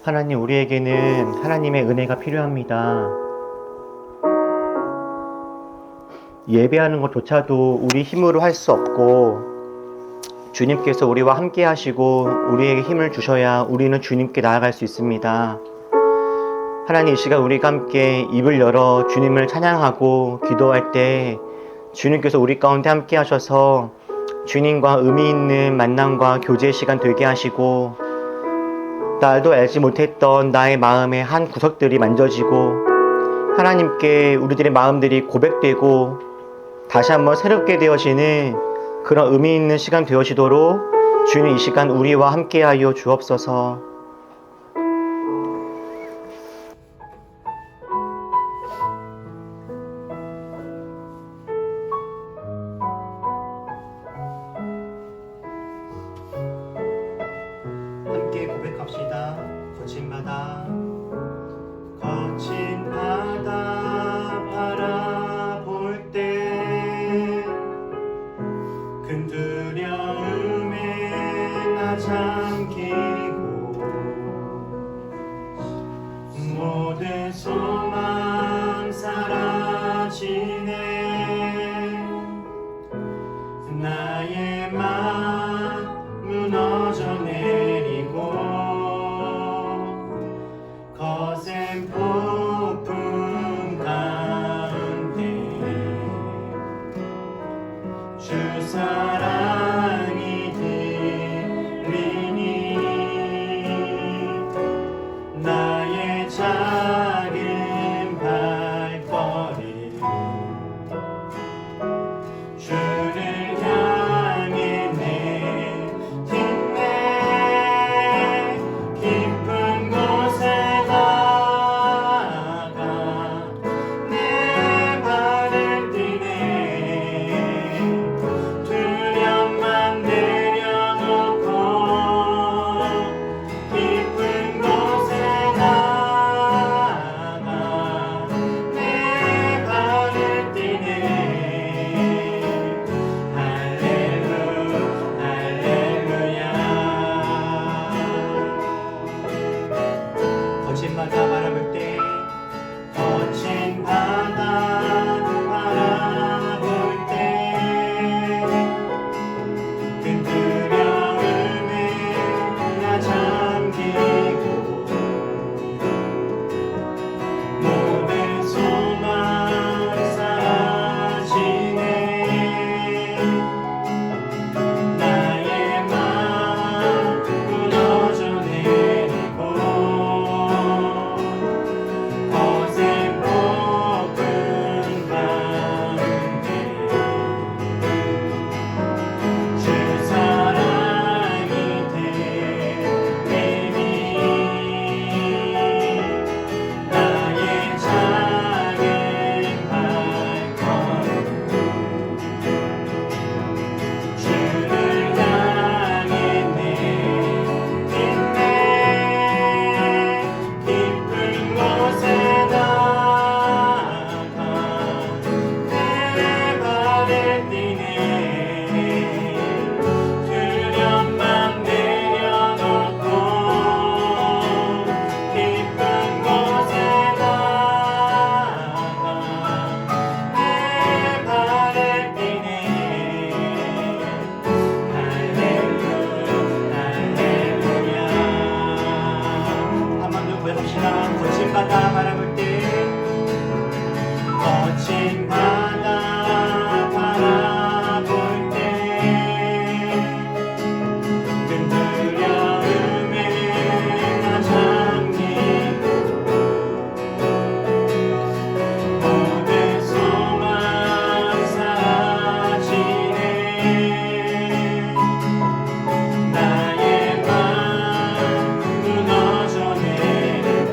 하나님, 우리에게는 하나님의 은혜가 필요합니다. 예배하는 것조차도 우리 힘으로 할 수 없고 주님께서 우리와 함께 하시고 우리에게 힘을 주셔야 우리는 주님께 나아갈 수 있습니다. 하나님, 이 시간 우리가 함께 입을 열어 주님을 찬양하고 기도할 때 주님께서 우리 가운데 함께 하셔서 주님과 의미 있는 만남과 교제의 시간 되게 하시고 나도 알지 못했던 나의 마음의 한 구석들이 만져지고 하나님께 우리들의 마음들이 고백되고 다시 한번 새롭게 되어지는 그런 의미 있는 시간 되어지도록 주님 이 시간 우리와 함께하여 주옵소서. 함께 고백합시다. 거친 바다 바라볼 때 큰 두려움에 나 잠기고 모든 소망 사라지네. 나의 맘 무너져 내리고 거센 폭풍 가운데 주 사랑이 들리니 나의 작은 발걸음 주를 향해 내딛네. 깊은 곳에 나가 내 발을 떼네. 두려움만 내려놓고 깊은 곳에 나가 내 발을 떼네. 할렐루야. 거친 바다 바라볼 때 거친 바다 바라볼 때 큰 두려움에 나 잠기고 모든 소망 사라지네. 나의 맘 무너져 내리고 거센 폭풍 가운데 주 사랑이 되니 나의 작은 발걸음 주를 향해 내딛네. 깊은 곳에 나가 내 발을 떼네. 두려움만 내려놓고 깊은 곳에 나가 내 발을 떼네. 할렐루야. 한 번 더 고백합시다. 거친 바다 바라볼 때 거친 바다 바라볼 때 큰 두려움에 나 잠기고 모든 소망 사라지네. 나의 맘 무너져 내리고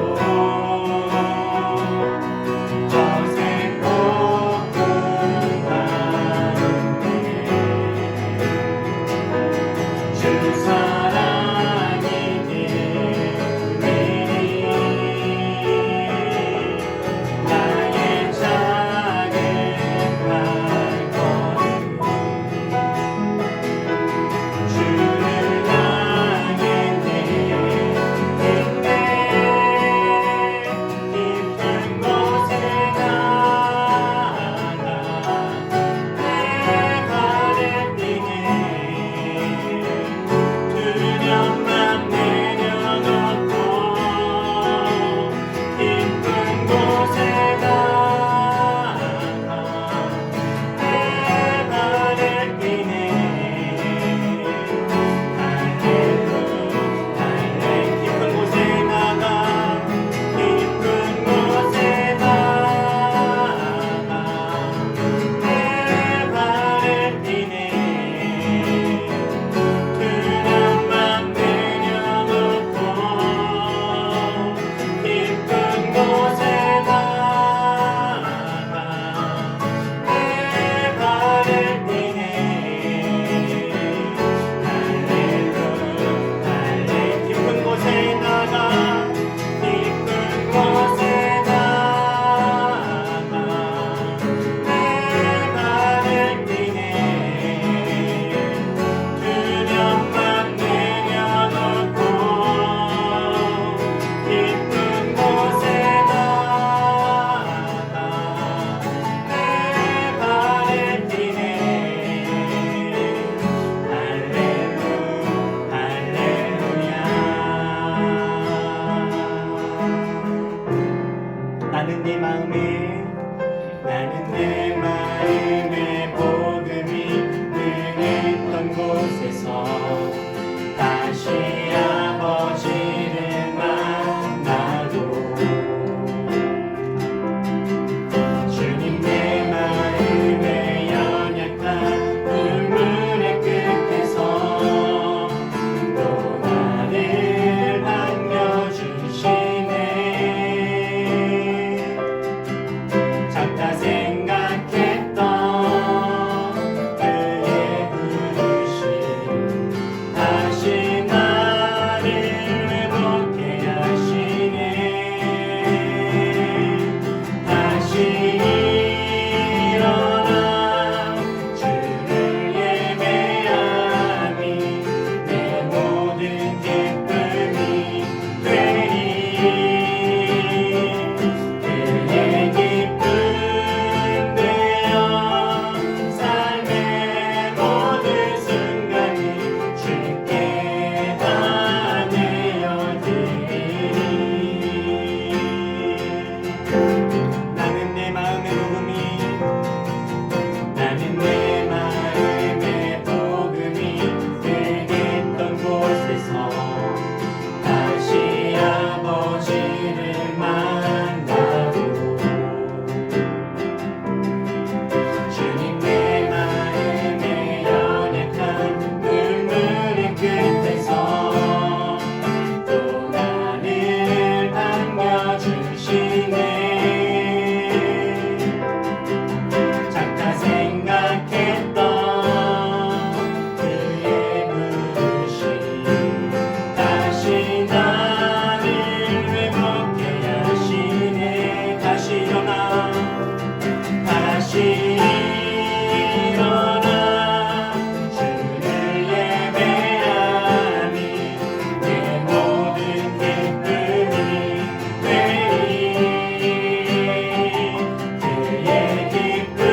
마음에 나는 내 마음의 복음이 능했던 곳에서 다시 아버지를 만나고 주님 내 마음의 연약한 눈물의 끝에서 또 나를 반겨주시네. 작다 생각했던 그의 부르심 다시 나를 회복케 하시네. 다시 일어나 주를 예배함이 내 모든 기쁨이 되리. 그의 기쁨 되어 삶의 모든 순간이 주께 다 되어드리니. 나는 내 마음의 복음이 나는 내 마음의 복음이 되겠던 곳에서 다시 아버지를 만나고 주님 내 마음의 연약한 눈물의 끝에서 또 나를 반겨주시네. 작다 생각했던 그의 부르심 다시 나를 회복케 하시네. 다시 일어나 다시 일어나 주를 예배함이 내 모든 기쁨이 되리. 그의 기쁨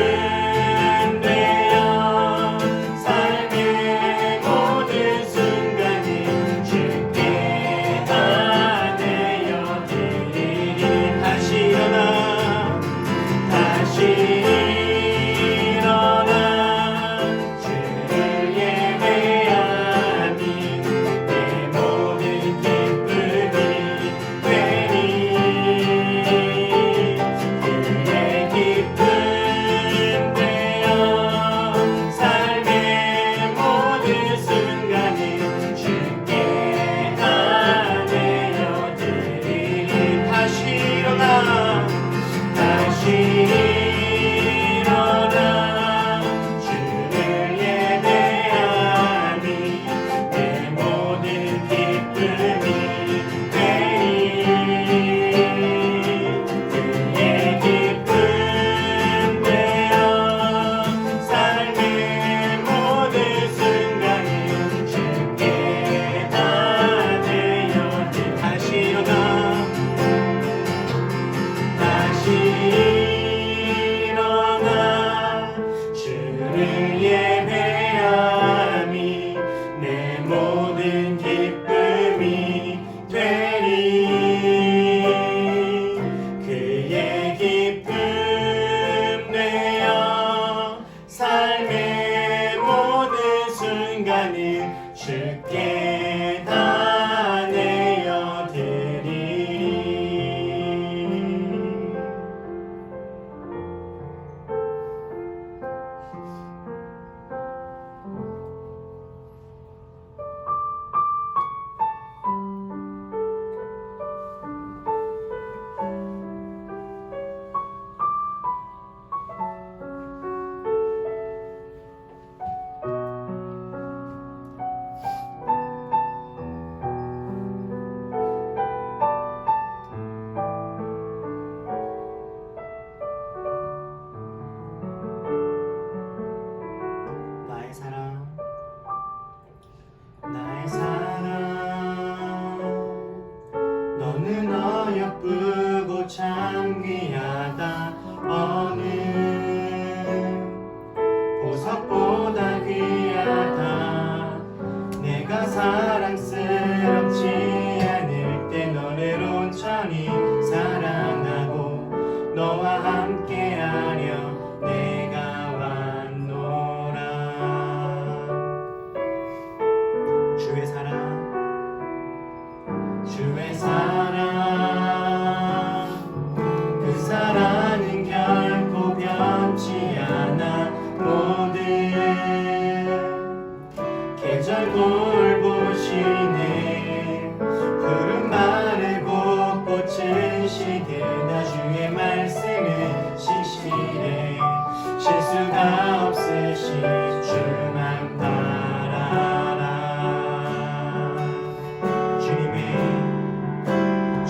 되어 삶의 모든 순간이 주께 다 되어드리니. 다시 일어나 다시 일어나 주를 예배함이 내 모든 기쁨이 되리. 그의 기쁨 되어 삶의 모든 순간이 주께 다 되어드리니. 다시 일어나 다시 일어나 주를 예배함이 내 모든 기쁨이 되리. 그의 기쁨 되어 삶의 모든 순간이 주께 다 되어드리니. 다시 일어나 다시 일어나 주를 예배함이 내 모든 기쁨이 되리. 그의 기쁨 되어 삶의 모든 순간을 주께 다 내어드리니. 나의 사랑 너는 어여쁘고 참 귀하다. 어느 보석보다 귀하다. 내가 사랑스럽지 않을 때 너를 온전히 사랑하고 너 주의 사랑 그 사랑은 결코 변치 않아 모든 계절 돌보시네 푸른 마르고 꽃은 시들다 주의 말씀은 신실해 실수가 없으신 주만 바라라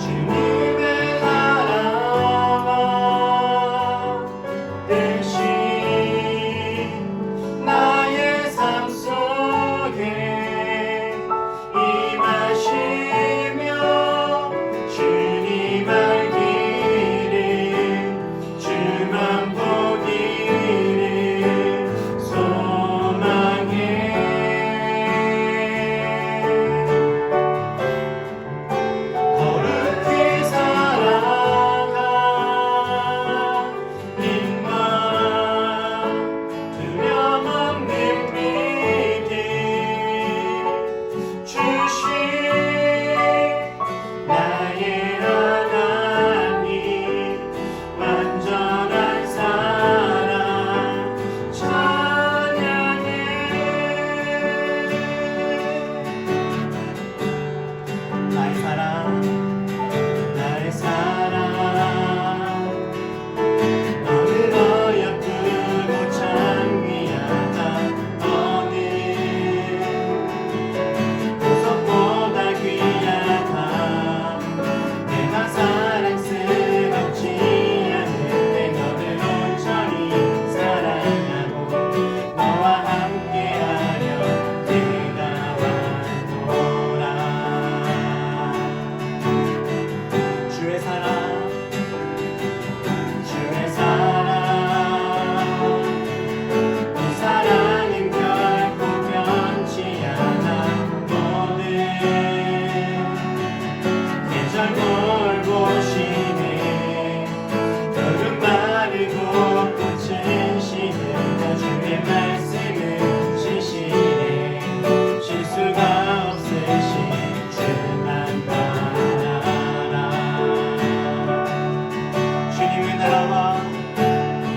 주님의 나라와 뜻이 나의 삶 속에 임하시며 주님 알기를 주만 보기를 소망해 거룩히 살아가 힘과 두려움 없는 믿음 주신 나의 하나님 완전한 사랑 찬양해 나의 사랑 나의 사랑 너는 어여쁘고 참 귀하다 너는 보석보다 귀하다 내가 사랑스럽지 않은데 너를 온전히 사랑하고 너와 함께하려 내가 왔노라 주의 사랑 주의 사랑 그 사랑은 결코 변치 않아 모든 계절 돌보시네 푸른 마르고 꽃은 시들다 주의 말씀은 신실해 실수가 없으신 주만 바라라 주님의 나라와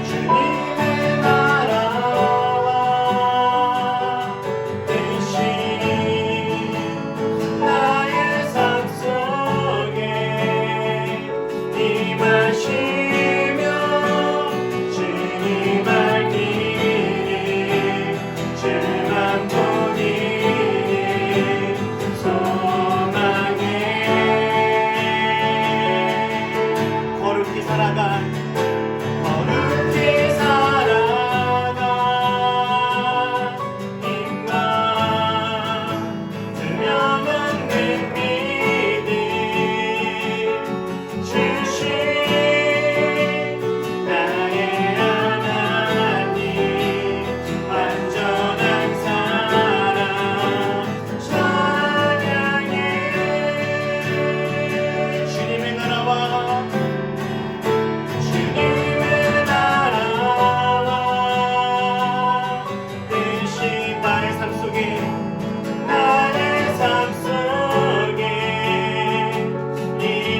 주님의 나라와 뜻이 나의 삶 속에 임하시며 주님 알기를 주만 보기를 소망해 거룩히 살아가 힘과 두려움 없는 믿음 주신 나의 하나님 완전한 사랑 찬양해 주님의 나라와 주님의 나라와 뜻이 나의 삶 속에 나의 삶 속에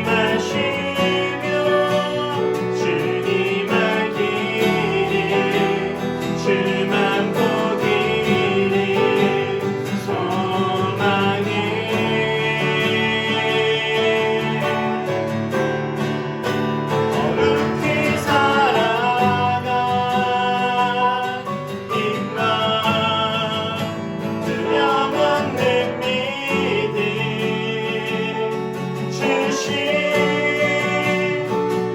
임하시며 주님 알기를 주만 보기를 소망해 거룩히 살아가 힘과 두려움 없는 믿음 주신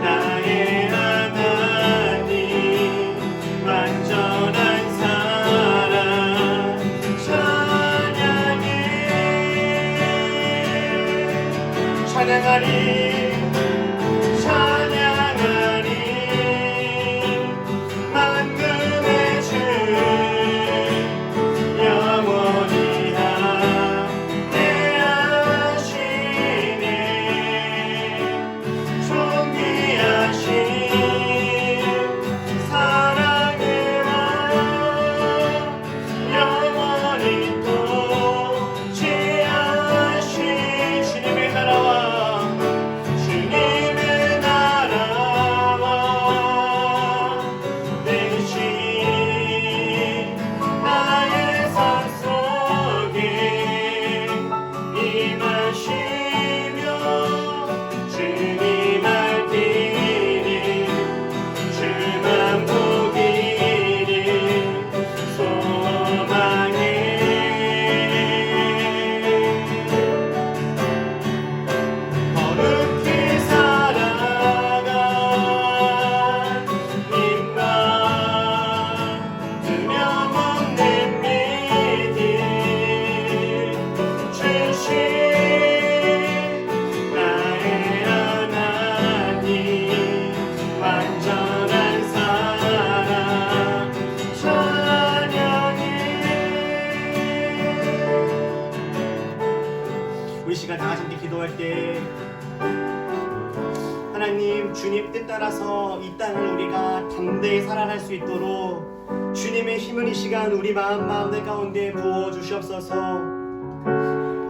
나의 하나님 완전한 사랑 찬양해 찬양하리 찬양하리 만금의 주 영원히 함께하시네 존귀하신 사랑의 왕 영원히 또 지하신 주님의 나라와 구할 때 하나님, 주님 뜻 따라서 이 땅을 우리가 담대히 살아갈 수 있도록 주님의 힘을 이 시간 우리 마음들 가운데 부어주시옵소서.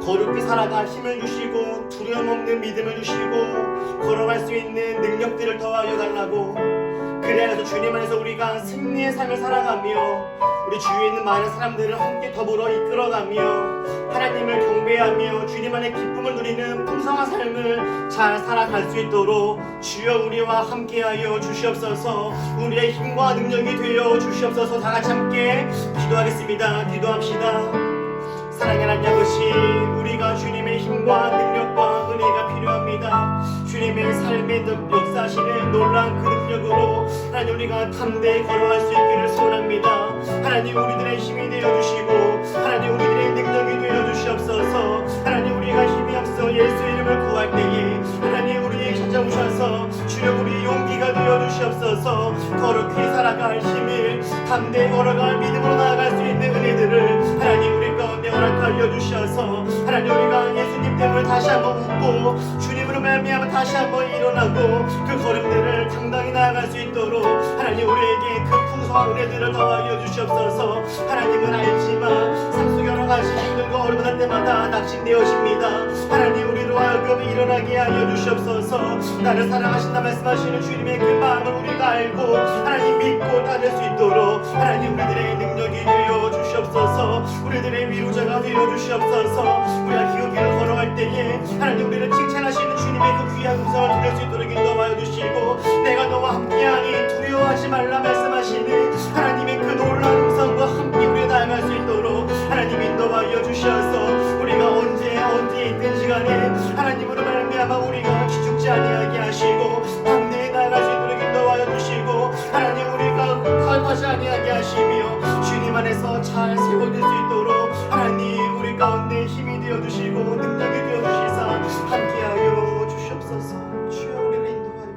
거룩히 살아갈 힘을 주시고 두려움 없는 믿음을 주시고 걸어갈 수 있는 능력들을 더하여 달라고. 그래서 주님 안에서 우리가 승리의 삶을 살아가며 우리 주위에 있는 많은 사람들을 함께 더불어 이끌어가며 하나님을 경배하며 주님 안에 기쁨을 누리는 풍성한 삶을 잘 살아갈 수 있도록 주여 우리와 함께하여 주시옵소서. 우리의 힘과 능력이 되어 주시옵소서. 다 같이 함께 기도하겠습니다. 기도합시다. 사랑의 하나님 아버지, 우리가 주님의 힘과 능력과 은혜가 필요합니다. 주님의 삶의 역사하시는 놀라운 그 능력으로 하나님 우리가 담대히 걸어갈 수 있기를 소원합니다. 하나님 우리들의 힘이 되어주시고 하나님 우리들의 능력이 되어주시옵소서. 하나님 우리가 힘이 없어 예수의 이름을 구할 때에 하나님 우리에게 찾아오셔서 주여 우리의 용기가 되어주시옵소서. 거룩히 살아갈 힘을 담대히 걸어갈 믿음으로 나아갈 수 있는 은혜들을 하나님 우리 가운데 허락하여 주셔서 하나님 우리가 예수님 때문에 다시 한번 웃고 주님으로 말미암아 다시 한번 일어나고 그 걸음들을 당당히 나아갈 수 있도록 하나님 우리에게 그 풍성한 은혜들을 더하여 주시옵소서. 하나님은 알지만 삶 속 여러 가지 힘들고 어려운 때마다 낙심되어집니다. 하나님 우리로 하여금 일어나게 하여 주시옵소서. 나를 사랑하신다 말씀하시는 주님의 그 마음을 우리가 알고 하나님 믿고 따를 수 있도록 하나님 우리들의 능력이 되어 주시옵소서. 우리들의 위로자가 되어 주시옵소서. 우리가 그 길을 걸어갈 때에 하나님 우리를 칭찬하시는 주님의 그 귀한 음성을 들을 수 있도록 인도하여 주시고 내가 너와 함께하니 두려워하지 말라 말씀하시는 하나님의 그 놀라운 음성과 함께 우리 나아갈 수 있도록 하나님 인도하여 주셔서 우리가 언제 있든 시간에 하나님으로 말미암아 우리가 기죽지 아니하게 하시고 담대히 나아갈 수 있도록 인도하여 주시고 하나님 우리가 컬하지 아니하게 하시며 주님 안에서 잘 세워질 수 있도록 하나님 우리 가운데 힘이 되어주시고 능력이 되어주시사 함께하여 주시옵소서. 주여 우리를 인도하여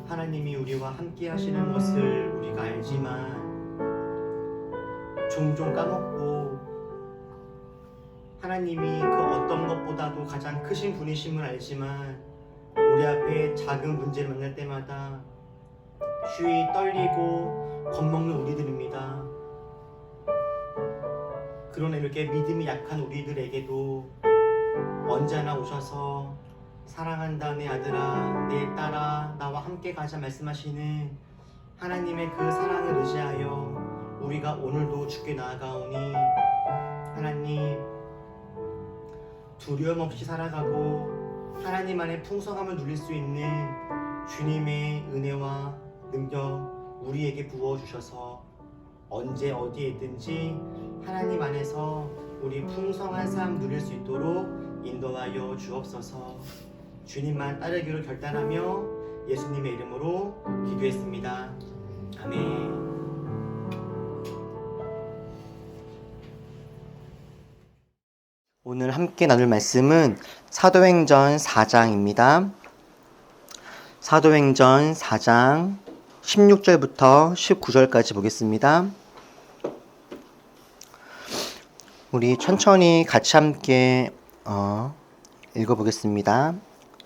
하나님이 우리와 함께 하시는 것을 우리가 알지만 종종 까먹고 하나님이 그 어떤 것보다도 가장 크신 분이심을 알지만 우리 앞에 작은 문제를 만날 때마다 쉬이 떨리고 겁먹는 우리들입니다. 그러나 이렇게 믿음이 약한 우리들에게도 언제나 오셔서 사랑한다 내 아들아 내 딸아 나와 함께 가자 말씀하시는 하나님의 그 사랑을 의지하여 우리가 오늘도 주께 나아가오니 하나님 두려움 없이 살아가고 하나님 안에 풍성함을 누릴 수 있는 주님의 은혜와 능력 우리에게 부어주셔서 언제 어디에 있든지 하나님 안에서 우리 풍성한 삶 누릴 수 있도록 인도하여 주옵소서. 주님만 따르기로 결단하며 예수님의 이름으로 기도했습니다. 아멘. 오늘 함께 나눌 말씀은 사도행전 4장입니다. 사도행전 4장 16절부터 19절까지 보겠습니다. 우리 천천히 같이 함께 읽어보겠습니다.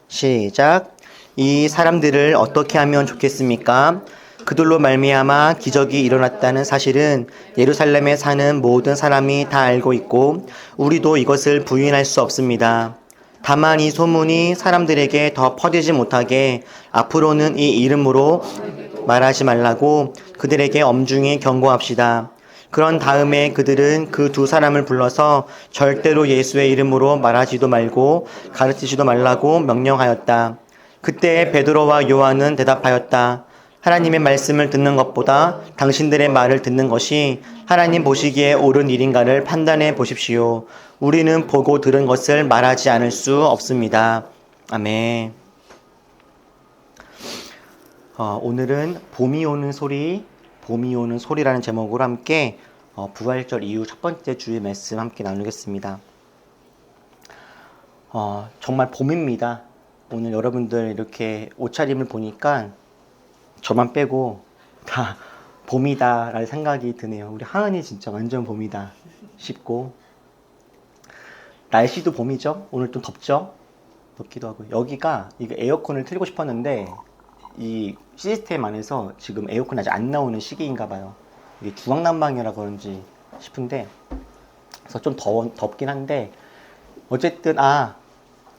시작. 이 사람들을 어떻게 하면 좋겠습니까? 그들로 말미암아 기적이 일어났다는 사실은 예루살렘에 사는 모든 사람이 다 알고 있고 우리도 이것을 부인할 수 없습니다. 다만 이 소문이 사람들에게 더 퍼지지 못하게 앞으로는 이 이름으로 말하지 말라고 그들에게 엄중히 경고합시다. 그런 다음에 그들은 그 두 사람을 불러서 절대로 예수의 이름으로 말하지도 말고 가르치지도 말라고 명령하였다. 그때 베드로와 요한은 대답하였다. 하나님의 말씀을 듣는 것보다 당신들의 말을 듣는 것이 하나님 보시기에 옳은 일인가를 판단해 보십시오. 우리는 보고 들은 것을 말하지 않을 수 없습니다. 아멘. 오늘은 봄이 오는 소리라는 제목으로 함께 부활절 이후 첫 번째 주의 말씀 함께 나누겠습니다. 정말 봄입니다. 오늘 여러분들 이렇게 옷차림을 보니까 저만 빼고 다 봄이다 라는 생각이 드네요. 우리 하은이 진짜 완전 봄이다 싶고, 날씨도 봄이죠. 오늘 좀 덥죠. 덥기도 하고, 여기가 이거 에어컨을 틀고 싶었는데 이 시스템 안에서 지금 에어컨 아직 안 나오는 시기인가 봐요. 이게 중앙난방이라 그런지 싶은데, 그래서 좀 덥긴 한데 어쨌든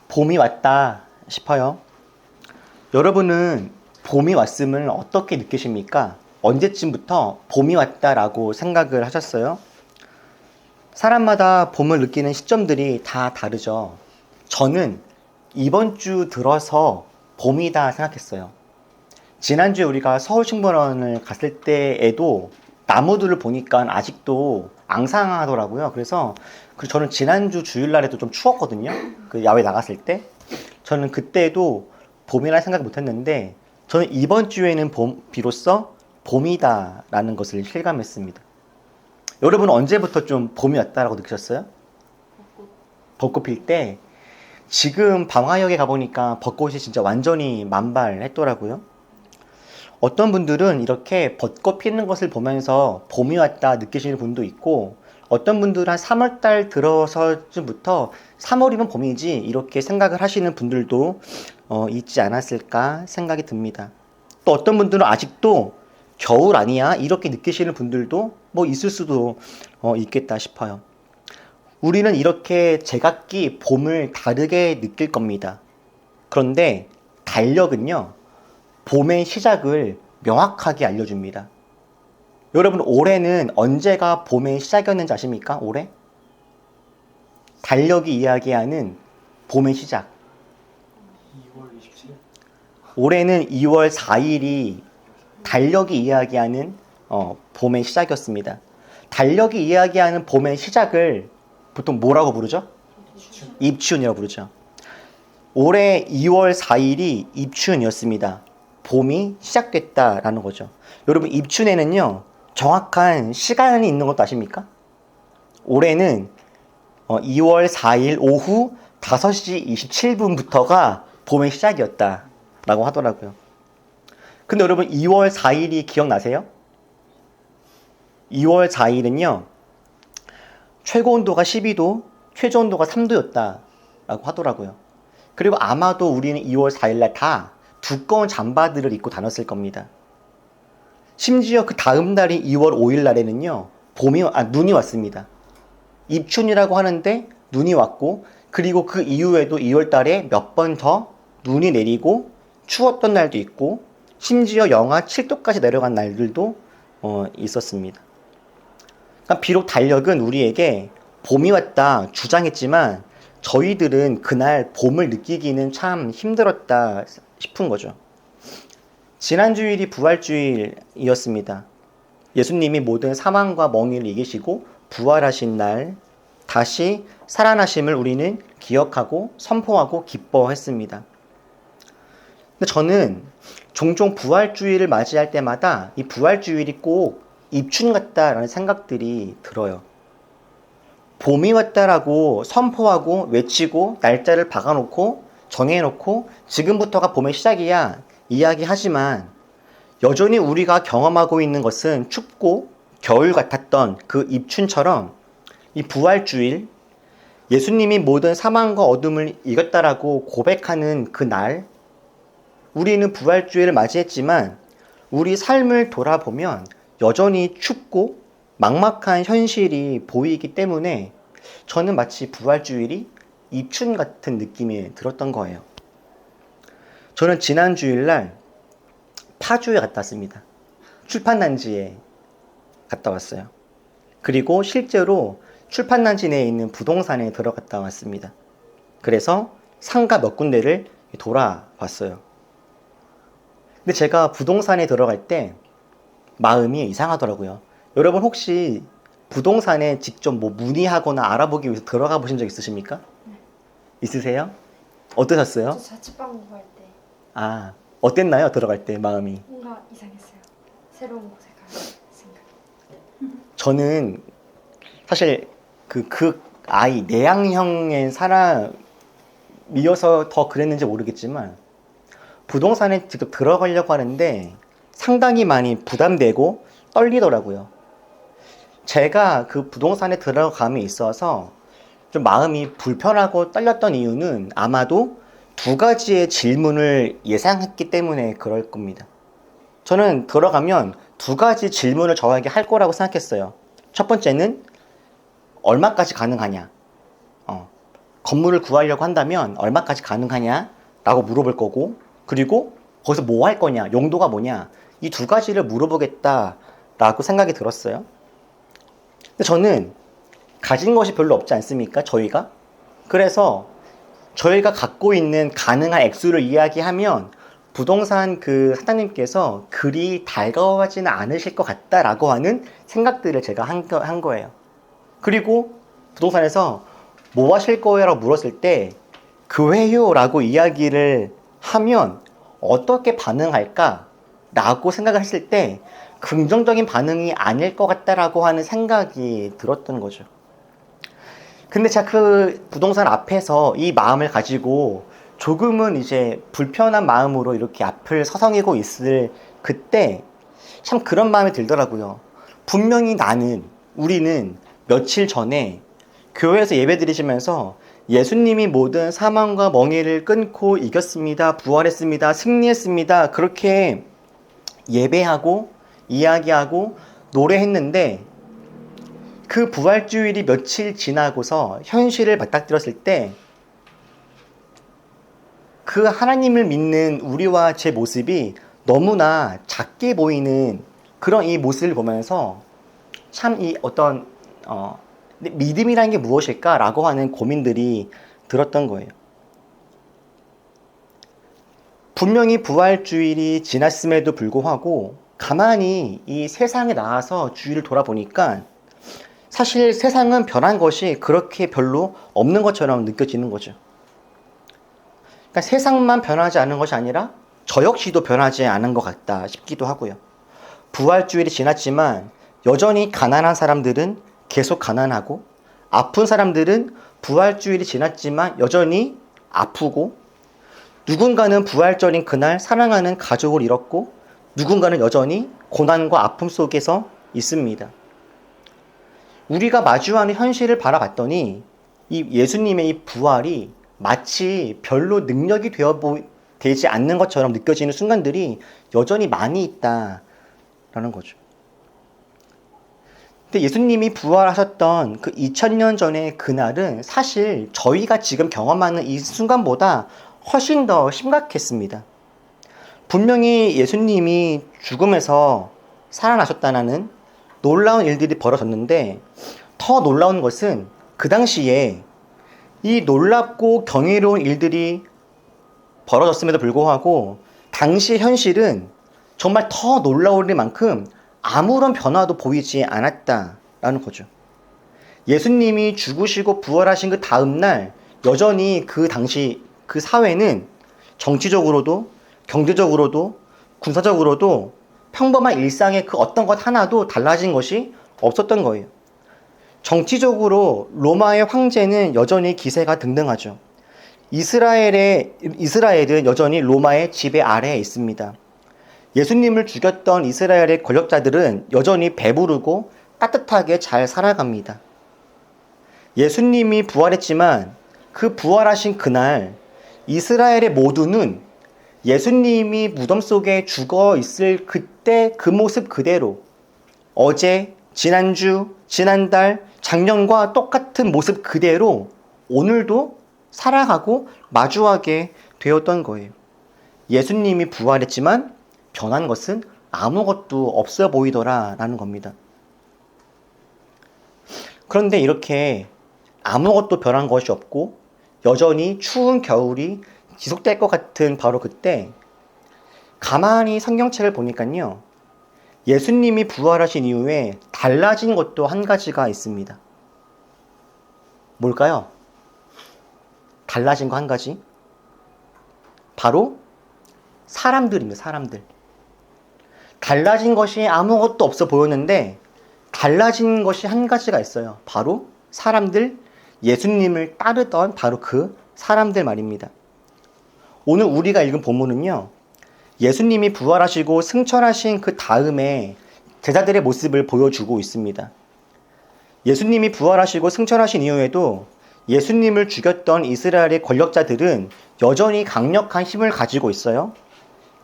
봄이 왔다 싶어요. 여러분은 봄이 왔음을 어떻게 느끼십니까? 언제쯤부터 봄이 왔다라고 생각을 하셨어요? 사람마다 봄을 느끼는 시점들이 다 다르죠. 저는 이번 주 들어서 봄이다 생각했어요. 지난주에 우리가 서울식물원을 갔을 때에도 나무들을 보니까 아직도 앙상하더라고요. 그래서 저는 지난주 주일날에도 좀 추웠거든요. 그 야외 나갔을 때. 저는 그때도 봄이라 생각 못 했는데, 저는 이번 주에는 비로소 봄이다라는 것을 실감했습니다. 여러분은 언제부터 좀 봄이 왔다라고 느끼셨어요? 벚꽃 필 때. 지금 방화역에 가보니까 벚꽃이 진짜 완전히 만발했더라고요. 어떤 분들은 이렇게 벚꽃 피는 것을 보면서 봄이 왔다 느끼시는 분도 있고, 어떤 분들은 한 3월달 들어서쯤부터 3월이면 봄이지 이렇게 생각을 하시는 분들도 있지 않았을까 생각이 듭니다. 또 어떤 분들은 아직도 겨울 아니야 이렇게 느끼시는 분들도 있을 수도 있겠다 싶어요. 우리는 이렇게 제각기 봄을 다르게 느낄 겁니다. 그런데 달력은요, 봄의 시작을 명확하게 알려줍니다. 여러분, 올해는 언제가 봄의 시작이었는지 아십니까? 올해? 달력이 이야기하는 봄의 시작. 2월 27일? 올해는 2월 4일이 달력이 이야기하는 봄의 시작이었습니다. 달력이 이야기하는 봄의 시작을 보통 뭐라고 부르죠? 입춘이라고 부르죠. 올해 2월 4일이 입춘이었습니다. 봄이 시작됐다라는 거죠. 여러분, 입춘에는요, 정확한 시간이 있는 것도 아십니까? 올해는 2월 4일 오후 5시 27분부터가 봄의 시작이었다라고 하더라고요. 근데 여러분, 2월 4일이 기억나세요? 2월 4일은요, 최고 온도가 12도, 최저 온도가 3도였다라고 하더라고요. 그리고 아마도 우리는 2월 4일날 다 두꺼운 잠바들을 입고 다녔을 겁니다. 심지어 그 다음 날인 2월 5일 날에는요, 눈이 왔습니다. 입춘이라고 하는데 눈이 왔고, 그리고 그 이후에도 2월 달에 몇 번 더 눈이 내리고 추웠던 날도 있고, 심지어 영하 7도까지 내려간 날들도 있었습니다. 그러니까 비록 달력은 우리에게 봄이 왔다 주장했지만 저희들은 그날 봄을 느끼기는 참 힘들었다 싶은 거죠. 지난 주일이 부활주일이었습니다. 예수님이 모든 사망과 멍에를 이기시고 부활하신 날, 다시 살아나심을 우리는 기억하고 선포하고 기뻐했습니다. 근데 저는 종종 부활주일을 맞이할 때마다 이 부활주일이 꼭 입춘 같다라는 생각들이 들어요. 봄이 왔다라고 선포하고 외치고 날짜를 박아놓고 정해놓고 지금부터가 봄의 시작이야 이야기하지만, 여전히 우리가 경험하고 있는 것은 춥고 겨울 같았던 그 입춘처럼 이 부활주일, 예수님이 모든 사망과 어둠을 이겼다라고 고백하는 그 날, 우리는 부활주일을 맞이했지만 우리 삶을 돌아보면 여전히 춥고 막막한 현실이 보이기 때문에 저는 마치 부활주일이 입춘 같은 느낌이 들었던 거예요. 저는 지난 주일날 파주에 갔다 왔습니다. 출판단지에 갔다 왔어요. 그리고 실제로 출판단지 내에 있는 부동산에 들어갔다 왔습니다. 그래서 상가 몇 군데를 돌아봤어요. 근데 제가 부동산에 들어갈 때 마음이 이상하더라고요. 여러분 혹시 부동산에 직접 문의하거나 알아보기 위해서 들어가 보신 적 있으십니까? 네. 있으세요? 어떠셨어요? 저 자취방 구할 때 어땠나요? 들어갈 때 마음이. 뭔가 이상했어요. 새로운 곳에 갈 생각. 저는 사실 그 아이 내향형의 사람이 미워서 더 그랬는지 모르겠지만 부동산에 직접 들어가려고 하는데 상당히 많이 부담되고 떨리더라고요. 제가 그 부동산에 들어감에 있어서 좀 마음이 불편하고 떨렸던 이유는 아마도 두 가지의 질문을 예상했기 때문에 그럴 겁니다. 저는 들어가면 두 가지 질문을 저에게 할 거라고 생각했어요. 첫 번째는 얼마까지 가능하냐? 건물을 구하려고 한다면 얼마까지 가능하냐? 라고 물어볼 거고, 그리고 거기서 뭐 할 거냐? 용도가 뭐냐? 이 두 가지를 물어보겠다라고 생각이 들었어요. 근데 저는 가진 것이 별로 없지 않습니까? 저희가? 그래서 저희가 갖고 있는 가능한 액수를 이야기하면 부동산 그 사장님께서 그리 달가워하지는 않으실 것 같다라고 하는 생각들을 제가 한 거예요. 그리고 부동산에서 뭐 하실 거예요? 라고 물었을 때 교회요 라고 이야기를 하면 어떻게 반응할까? 라고 생각을 했을 때 긍정적인 반응이 아닐 것 같다라고 하는 생각이 들었던 거죠. 근데 제가 그 부동산 앞에서 이 마음을 가지고 조금은 이제 불편한 마음으로 이렇게 앞을 서성이고 있을 그때 참 그런 마음이 들더라고요. 분명히 우리는 며칠 전에 교회에서 예배 드리시면서 예수님이 모든 사망과 멍에를 끊고 이겼습니다. 부활했습니다. 승리했습니다. 그렇게 예배하고 이야기하고 노래했는데 그 부활주일이 며칠 지나고서 현실을 맞닥뜨렸을 때 그 하나님을 믿는 우리와 제 모습이 너무나 작게 보이는 그런 이 모습을 보면서 참 이 어떤 믿음이라는 게 무엇일까라고 하는 고민들이 들었던 거예요. 분명히 부활주일이 지났음에도 불구하고 가만히 이 세상에 나와서 주위를 돌아보니까 사실 세상은 변한 것이 그렇게 별로 없는 것처럼 느껴지는 거죠. 그러니까 세상만 변하지 않은 것이 아니라 저 역시도 변하지 않은 것 같다 싶기도 하고요. 부활주일이 지났지만 여전히 가난한 사람들은 계속 가난하고 아픈 사람들은 부활주일이 지났지만 여전히 아프고 누군가는 부활절인 그날 사랑하는 가족을 잃었고 누군가는 여전히 고난과 아픔 속에서 있습니다. 우리가 마주하는 현실을 바라봤더니 이 예수님의 이 부활이 마치 별로 능력이 되지 않는 것처럼 느껴지는 순간들이 여전히 많이 있다라는 거죠. 근데 예수님이 부활하셨던 그 2000년 전의 그날은 사실 저희가 지금 경험하는 이 순간보다 훨씬 더 심각했습니다. 분명히 예수님이 죽음에서 살아나셨다는 놀라운 일들이 벌어졌는데 더 놀라운 것은 그 당시에 이 놀랍고 경이로운 일들이 벌어졌음에도 불구하고 당시의 현실은 정말 더 놀라울 만큼 아무런 변화도 보이지 않았다라는 거죠. 예수님이 죽으시고 부활하신 그 다음날 여전히 그 당시 그 사회는 정치적으로도 경제적으로도 군사적으로도 평범한 일상의 그 어떤 것 하나도 달라진 것이 없었던 거예요. 정치적으로 로마의 황제는 여전히 기세가 등등하죠. 이스라엘은 여전히 로마의 지배 아래에 있습니다. 예수님을 죽였던 이스라엘의 권력자들은 여전히 배부르고 따뜻하게 잘 살아갑니다. 예수님이 부활했지만 그 부활하신 그날 이스라엘의 모두는 예수님이 무덤 속에 죽어 있을 그때 그 모습 그대로 어제, 지난주, 지난달, 작년과 똑같은 모습 그대로 오늘도 살아가고 마주하게 되었던 거예요. 예수님이 부활했지만 변한 것은 아무것도 없어 보이더라라는 겁니다. 그런데 이렇게 아무것도 변한 것이 없고 여전히 추운 겨울이 지속될 것 같은 바로 그때 가만히 성경책을 보니까요. 예수님이 부활하신 이후에 달라진 것도 한 가지가 있습니다. 뭘까요? 달라진 거 한 가지. 바로 사람들입니다. 사람들. 달라진 것이 아무것도 없어 보였는데 달라진 것이 한 가지가 있어요. 바로 사람들, 예수님을 따르던 바로 그 사람들 말입니다. 오늘 우리가 읽은 본문은요, 예수님이 부활하시고 승천하신 그 다음에 제자들의 모습을 보여주고 있습니다. 예수님이 부활하시고 승천하신 이후에도 예수님을 죽였던 이스라엘의 권력자들은 여전히 강력한 힘을 가지고 있어요.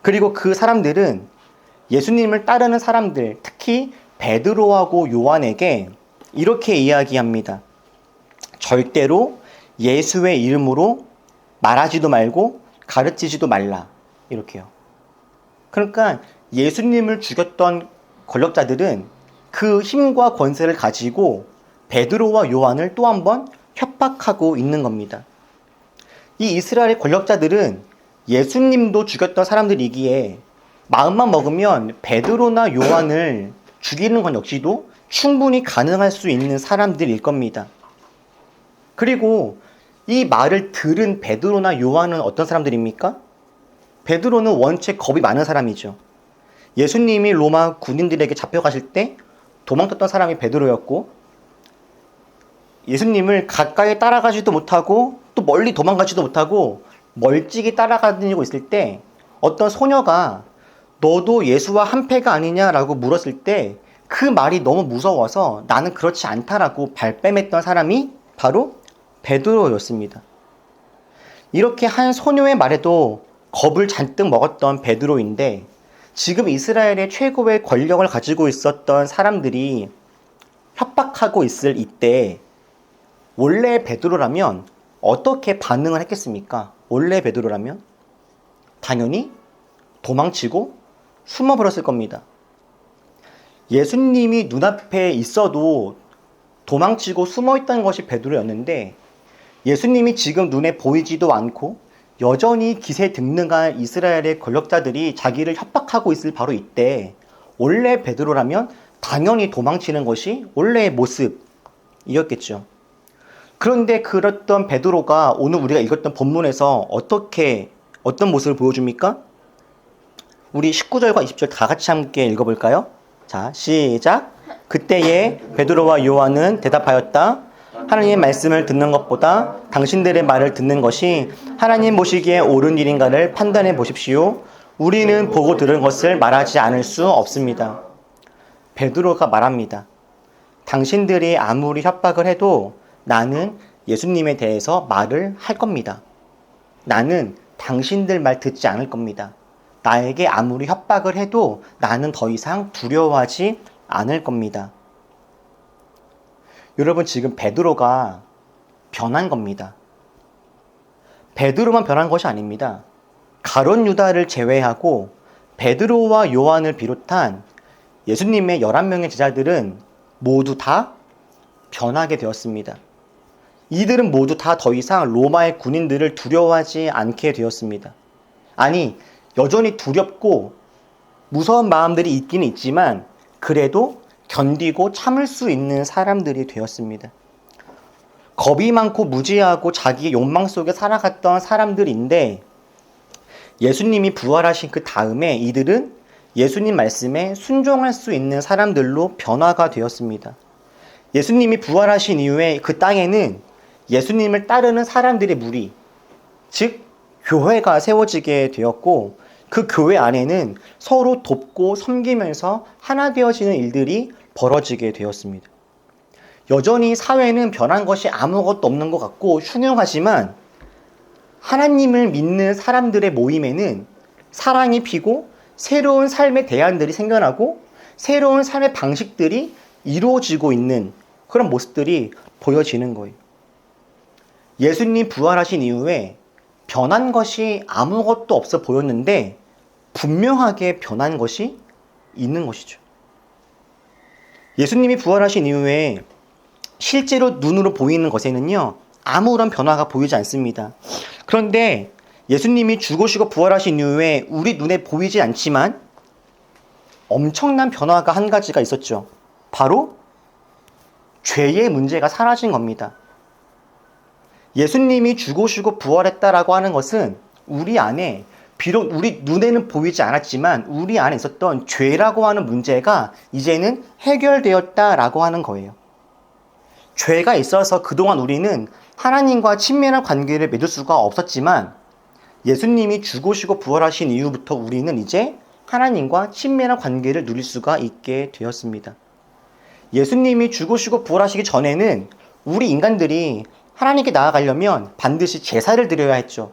그리고 그 사람들은 예수님을 따르는 사람들, 특히 베드로하고 요한에게 이렇게 이야기합니다. 절대로 예수의 이름으로 말하지도 말고 가르치지도 말라. 이렇게요. 그러니까 예수님을 죽였던 권력자들은 그 힘과 권세를 가지고 베드로와 요한을 또 한 번 협박하고 있는 겁니다. 이 이스라엘의 권력자들은 예수님도 죽였던 사람들이기에 마음만 먹으면 베드로나 요한을 죽이는 건 역시도 충분히 가능할 수 있는 사람들일 겁니다. 그리고 이 말을 들은 베드로나 요한은 어떤 사람들입니까? 베드로는 원체 겁이 많은 사람이죠. 예수님이 로마 군인들에게 잡혀가실 때 도망쳤던 사람이 베드로였고, 예수님을 가까이 따라가지도 못하고 또 멀리 도망가지도 못하고 멀찍이 따라다니고 있을 때 어떤 소녀가 너도 예수와 한패가 아니냐라고 물었을 때 그 말이 너무 무서워서 나는 그렇지 않다라고 발뺌했던 사람이 바로 베드로였습니다. 이렇게 한 소녀의 말에도 겁을 잔뜩 먹었던 베드로인데, 지금 이스라엘의 최고의 권력을 가지고 있었던 사람들이 협박하고 있을 이때 원래 베드로라면 어떻게 반응을 했겠습니까? 원래 베드로라면 당연히 도망치고 숨어버렸을 겁니다. 예수님이 눈앞에 있어도 도망치고 숨어있던 것이 베드로였는데, 예수님이 지금 눈에 보이지도 않고 여전히 기세등등한 이스라엘의 권력자들이 자기를 협박하고 있을 바로 이때 원래 베드로라면 당연히 도망치는 것이 원래의 모습이었겠죠. 그런데 그랬던 베드로가 오늘 우리가 읽었던 본문에서 어떤 모습을 보여줍니까? 우리 19절과 20절 다 같이 함께 읽어볼까요? 자, 시작. 그때에 베드로와 요한은 대답하였다. 하나님의 말씀을 듣는 것보다 당신들의 말을 듣는 것이 하나님 보시기에 옳은 일인가를 판단해 보십시오. 우리는 보고 들은 것을 말하지 않을 수 없습니다. 베드로가 말합니다. 당신들이 아무리 협박을 해도 나는 예수님에 대해서 말을 할 겁니다. 나는 당신들 말 듣지 않을 겁니다. 나에게 아무리 협박을 해도 나는 더 이상 두려워하지 않을 겁니다. 여러분, 지금 베드로가 변한 겁니다. 베드로만 변한 것이 아닙니다. 가룟 유다를 제외하고 베드로와 요한을 비롯한 예수님의 11명의 제자들은 모두 다 변하게 되었습니다. 이들은 모두 다 더 이상 로마의 군인들을 두려워하지 않게 되었습니다. 아니, 여전히 두렵고 무서운 마음들이 있기는 있지만 그래도 견디고 참을 수 있는 사람들이 되었습니다. 겁이 많고 무지하고 자기의 욕망 속에 살아갔던 사람들인데, 예수님이 부활하신 그 다음에 이들은 예수님 말씀에 순종할 수 있는 사람들로 변화가 되었습니다. 예수님이 부활하신 이후에 그 땅에는 예수님을 따르는 사람들의 무리, 즉 교회가 세워지게 되었고, 그 교회 안에는 서로 돕고 섬기면서 하나 되어지는 일들이 벌어지게 되었습니다. 여전히 사회는 변한 것이 아무것도 없는 것 같고 흉흉하지만, 하나님을 믿는 사람들의 모임에는 사랑이 피고 새로운 삶의 대안들이 생겨나고 새로운 삶의 방식들이 이루어지고 있는 그런 모습들이 보여지는 거예요. 예수님 부활하신 이후에 변한 것이 아무것도 없어 보였는데 분명하게 변한 것이 있는 것이죠. 예수님이 부활하신 이후에 실제로 눈으로 보이는 것에는요, 아무런 변화가 보이지 않습니다. 그런데 예수님이 죽으시고 부활하신 이후에 우리 눈에 보이지 않지만 엄청난 변화가 한 가지가 있었죠. 바로 죄의 문제가 사라진 겁니다. 예수님이 죽으시고 부활했다라고 하는 것은 우리 안에, 비록 우리 눈에는 보이지 않았지만 우리 안에 있었던 죄라고 하는 문제가 이제는 해결되었다라고 하는 거예요. 죄가 있어서 그동안 우리는 하나님과 친밀한 관계를 맺을 수가 없었지만 예수님이 죽으시고 부활하신 이후부터 우리는 이제 하나님과 친밀한 관계를 누릴 수가 있게 되었습니다. 예수님이 죽으시고 부활하시기 전에는 우리 인간들이 하나님께 나아가려면 반드시 제사를 드려야 했죠.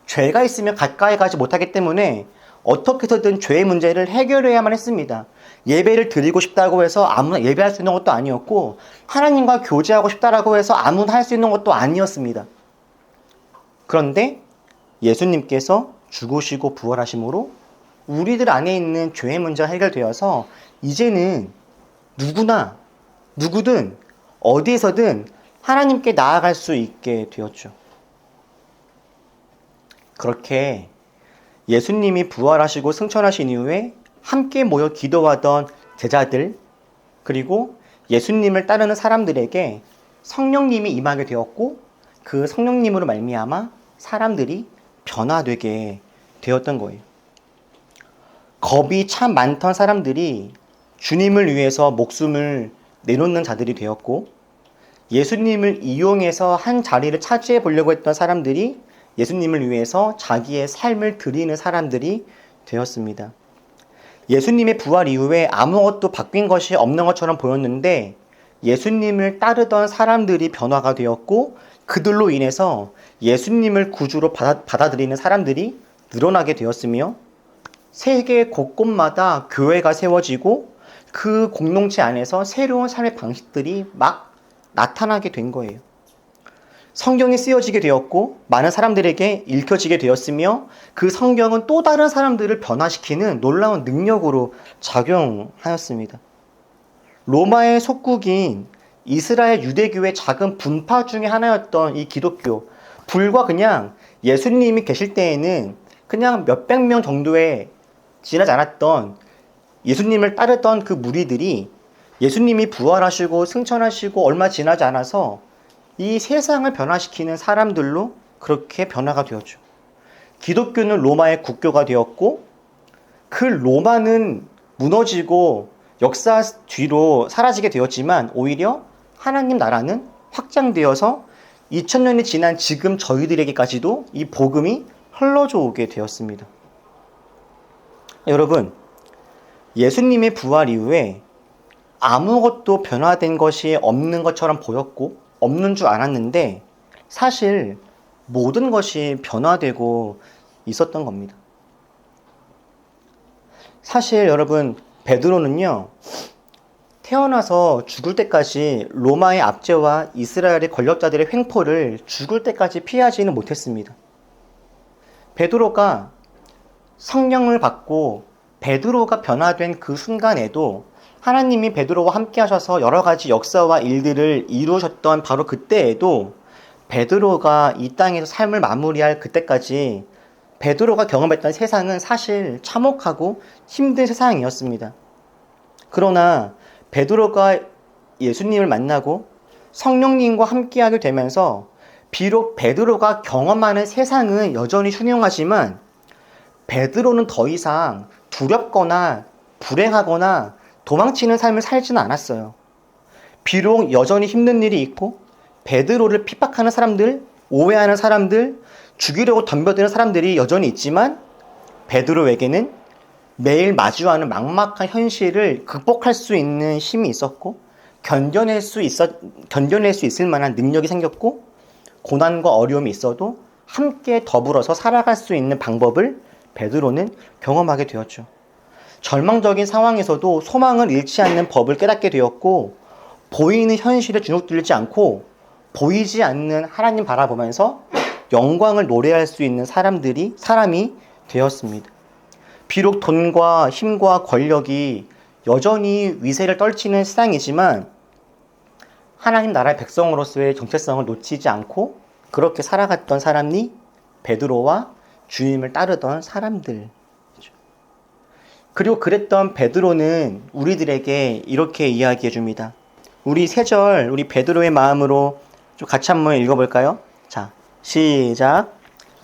죄가 있으면 가까이 가지 못하기 때문에 어떻게 해서든 죄의 문제를 해결해야만 했습니다. 예배를 드리고 싶다고 해서 아무나 예배할 수 있는 것도 아니었고 하나님과 교제하고 싶다라고 해서 아무나 할 수 있는 것도 아니었습니다. 그런데 예수님께서 죽으시고 부활하심으로 우리들 안에 있는 죄의 문제가 해결되어서 이제는 누구든 어디에서든 하나님께 나아갈 수 있게 되었죠. 그렇게 예수님이 부활하시고 승천하신 이후에 함께 모여 기도하던 제자들 그리고 예수님을 따르는 사람들에게 성령님이 임하게 되었고 그 성령님으로 말미암아 사람들이 변화되게 되었던 거예요. 겁이 참 많던 사람들이 주님을 위해서 목숨을 내놓는 자들이 되었고 예수님을 이용해서 한 자리를 차지해 보려고 했던 사람들이 예수님을 위해서 자기의 삶을 드리는 사람들이 되었습니다. 예수님의 부활 이후에 아무것도 바뀐 것이 없는 것처럼 보였는데 예수님을 따르던 사람들이 변화가 되었고 그들로 인해서 예수님을 구주로 받아들이는 사람들이 늘어나게 되었으며 세계 곳곳마다 교회가 세워지고 그 공동체 안에서 새로운 삶의 방식들이 막 나타나게 된 거예요. 성경이 쓰여지게 되었고 많은 사람들에게 읽혀지게 되었으며 그 성경은 또 다른 사람들을 변화시키는 놀라운 능력으로 작용하였습니다. 로마의 속국인 이스라엘 유대교의 작은 분파 중에 하나였던 이 기독교, 불과 그냥 예수님이 계실 때에는 그냥 몇백 명 정도에 지나지 않았던 예수님을 따르던 그 무리들이 예수님이 부활하시고 승천하시고 얼마 지나지 않아서 이 세상을 변화시키는 사람들로 그렇게 변화가 되었죠. 기독교는 로마의 국교가 되었고 그 로마는 무너지고 역사 뒤로 사라지게 되었지만 오히려 하나님 나라는 확장되어서 2000년이 지난 지금 저희들에게까지도 이 복음이 흘러져 오게 되었습니다. 여러분, 예수님의 부활 이후에 아무것도 변화된 것이 없는 것처럼 보였고 없는 줄 알았는데 사실 모든 것이 변화되고 있었던 겁니다. 사실 여러분, 베드로는요 태어나서 죽을 때까지 로마의 압제와 이스라엘의 권력자들의 횡포를 죽을 때까지 피하지는 못했습니다. 베드로가 성령을 받고 베드로가 변화된 그 순간에도 하나님이 베드로와 함께 하셔서 여러 가지 역사와 일들을 이루셨던 바로 그때에도 베드로가 이 땅에서 삶을 마무리할 그때까지 베드로가 경험했던 세상은 사실 참혹하고 힘든 세상이었습니다. 그러나 베드로가 예수님을 만나고 성령님과 함께하게 되면서 비록 베드로가 경험하는 세상은 여전히 흉흉하지만 베드로는 더 이상 두렵거나 불행하거나 도망치는 삶을 살지는 않았어요. 비록 여전히 힘든 일이 있고 베드로를 핍박하는 사람들, 오해하는 사람들, 죽이려고 덤벼드는 사람들이 여전히 있지만 베드로에게는 매일 마주하는 막막한 현실을 극복할 수 있는 힘이 있었고 견뎌낼 수 있을 만한 능력이 생겼고 고난과 어려움이 있어도 함께 더불어서 살아갈 수 있는 방법을 베드로는 경험하게 되었죠. 절망적인 상황에서도 소망을 잃지 않는 법을 깨닫게 되었고 보이는 현실에 주눅들지 않고 보이지 않는 하나님 바라보면서 영광을 노래할 수 있는 사람이 되었습니다. 비록 돈과 힘과 권력이 여전히 위세를 떨치는 세상이지만 하나님 나라의 백성으로서의 정체성을 놓치지 않고 그렇게 살아갔던 사람이 베드로와 주님을 따르던 사람들. 그리고 그랬던 베드로는 우리들에게 이렇게 이야기해 줍니다. 우리 베드로의 마음으로 좀 같이 한번 읽어볼까요? 자, 시작.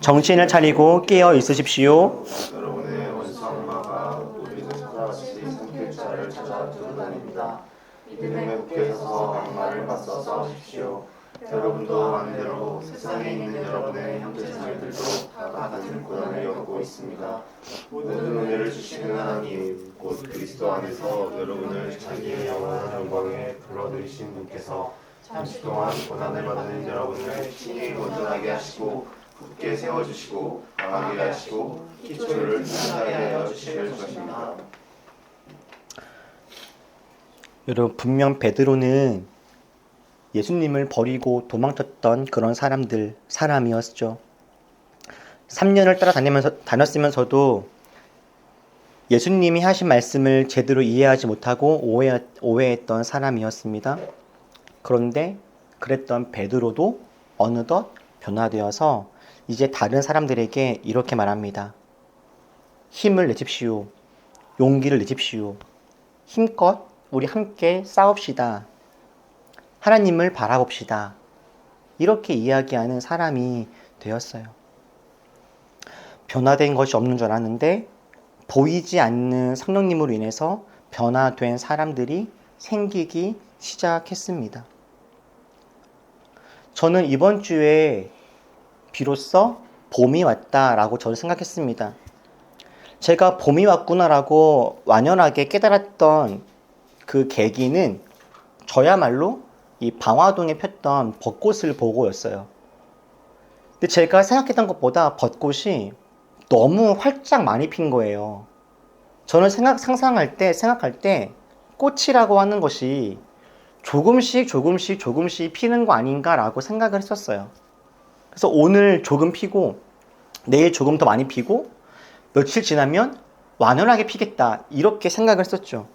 정신을 차리고 깨어 있으십시오. 여러분의 원수악마가 우리는 그같이 삼킬 찾아 돌아다닙니다. 믿음에 굳게 서서 악마를 맞서서 하십시오. 여러분도 반대로 세상에 있는 여러분의 형제자매들도 다 같은 고난을 겪고 있습니다. 모든 은혜를 주시는 하나님, 곧 그리스도 안에서 여러분을 자기의 영원한 영광에 불러들이신 분께서 잠시 동안 고난을 받는 여러분을 친히 건전하게 하시고 굳게 세워주시고 강하게 하시고 기초를 튼튼하게 하여 주실 것입니다. 여러분, 분명 베드로는 예수님을 버리고 도망쳤던 그런 사람이었죠. 3년을 다녔으면서도 예수님이 하신 말씀을 제대로 이해하지 못하고 오해했던 사람이었습니다. 그런데 그랬던 베드로도 어느덧 변화되어서 이제 다른 사람들에게 이렇게 말합니다. 힘을 내십시오. 용기를 내십시오. 힘껏 우리 함께 싸웁시다. 하나님을 바라봅시다. 이렇게 이야기하는 사람이 되었어요. 변화된 것이 없는 줄 알았는데 보이지 않는 성령님으로 인해서 변화된 사람들이 생기기 시작했습니다. 저는 이번 주에 비로소 봄이 왔다라고 저는 생각했습니다. 제가 봄이 왔구나라고 완연하게 깨달았던 그 계기는 저야말로 이 방화동에 폈던 벚꽃을 보고였어요. 근데 제가 생각했던 것보다 벚꽃이 너무 활짝 많이 핀 거예요. 저는 생각할 때 꽃이라고 하는 것이 조금씩 피는 거 아닌가라고 생각을 했었어요. 그래서 오늘 조금 피고 내일 조금 더 많이 피고 며칠 지나면 완연하게 피겠다 이렇게 생각을 했었죠.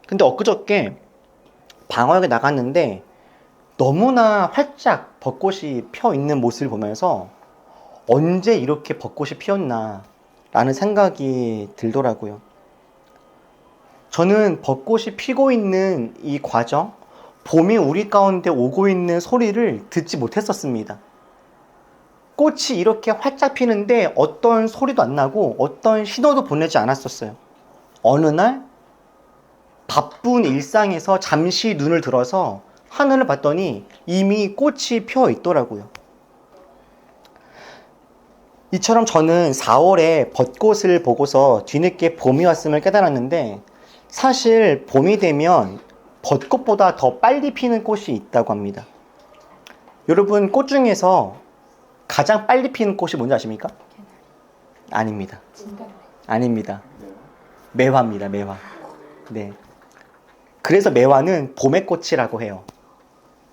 근데 엊그저께 방화역에 나갔는데 너무나 활짝 벚꽃이 펴 있는 모습을 보면서 언제 이렇게 벚꽃이 피었나 라는 생각이 들더라고요. 저는 벚꽃이 피고 있는 이 과정, 봄이 우리 가운데 오고 있는 소리를 듣지 못했었습니다. 꽃이 이렇게 활짝 피는데 어떤 소리도 안 나고 어떤 신호도 보내지 않았었어요. 어느 날 바쁜 일상에서 잠시 눈을 들어서 하늘을 봤더니 이미 꽃이 펴 있더라고요. 이처럼 저는 4월에 벚꽃을 보고서 뒤늦게 봄이 왔음을 깨달았는데 사실 봄이 되면 벚꽃보다 더 빨리 피는 꽃이 있다고 합니다. 여러분, 꽃 중에서 가장 빨리 피는 꽃이 뭔지 아십니까? 아닙니다. 아닙니다. 매화입니다. 매화. 네. 그래서 매화는 봄의 꽃이라고 해요.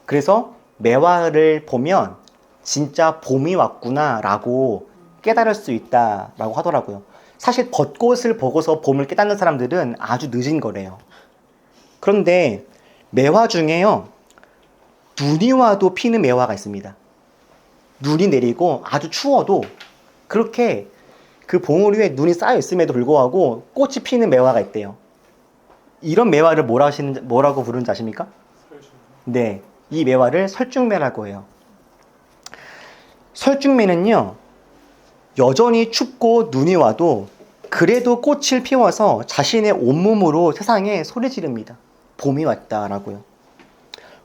그래서 매화를 보면 진짜 봄이 왔구나 라고 깨달을 수 있다라고 하더라고요. 사실 벚꽃을 보고서 봄을 깨닫는 사람들은 아주 늦은 거래요. 그런데 매화 중에요, 눈이 와도 피는 매화가 있습니다. 눈이 내리고 아주 추워도 그렇게 그 봉우리 위에 눈이 쌓여 있음에도 불구하고 꽃이 피는 매화가 있대요. 이런 매화를 뭐라고 부르는지 아십니까? 네, 이 매화를 설중매라고 해요. 설중매는요, 여전히 춥고 눈이 와도 그래도 꽃을 피워서 자신의 온몸으로 세상에 소리 지릅니다. 봄이 왔다라고요.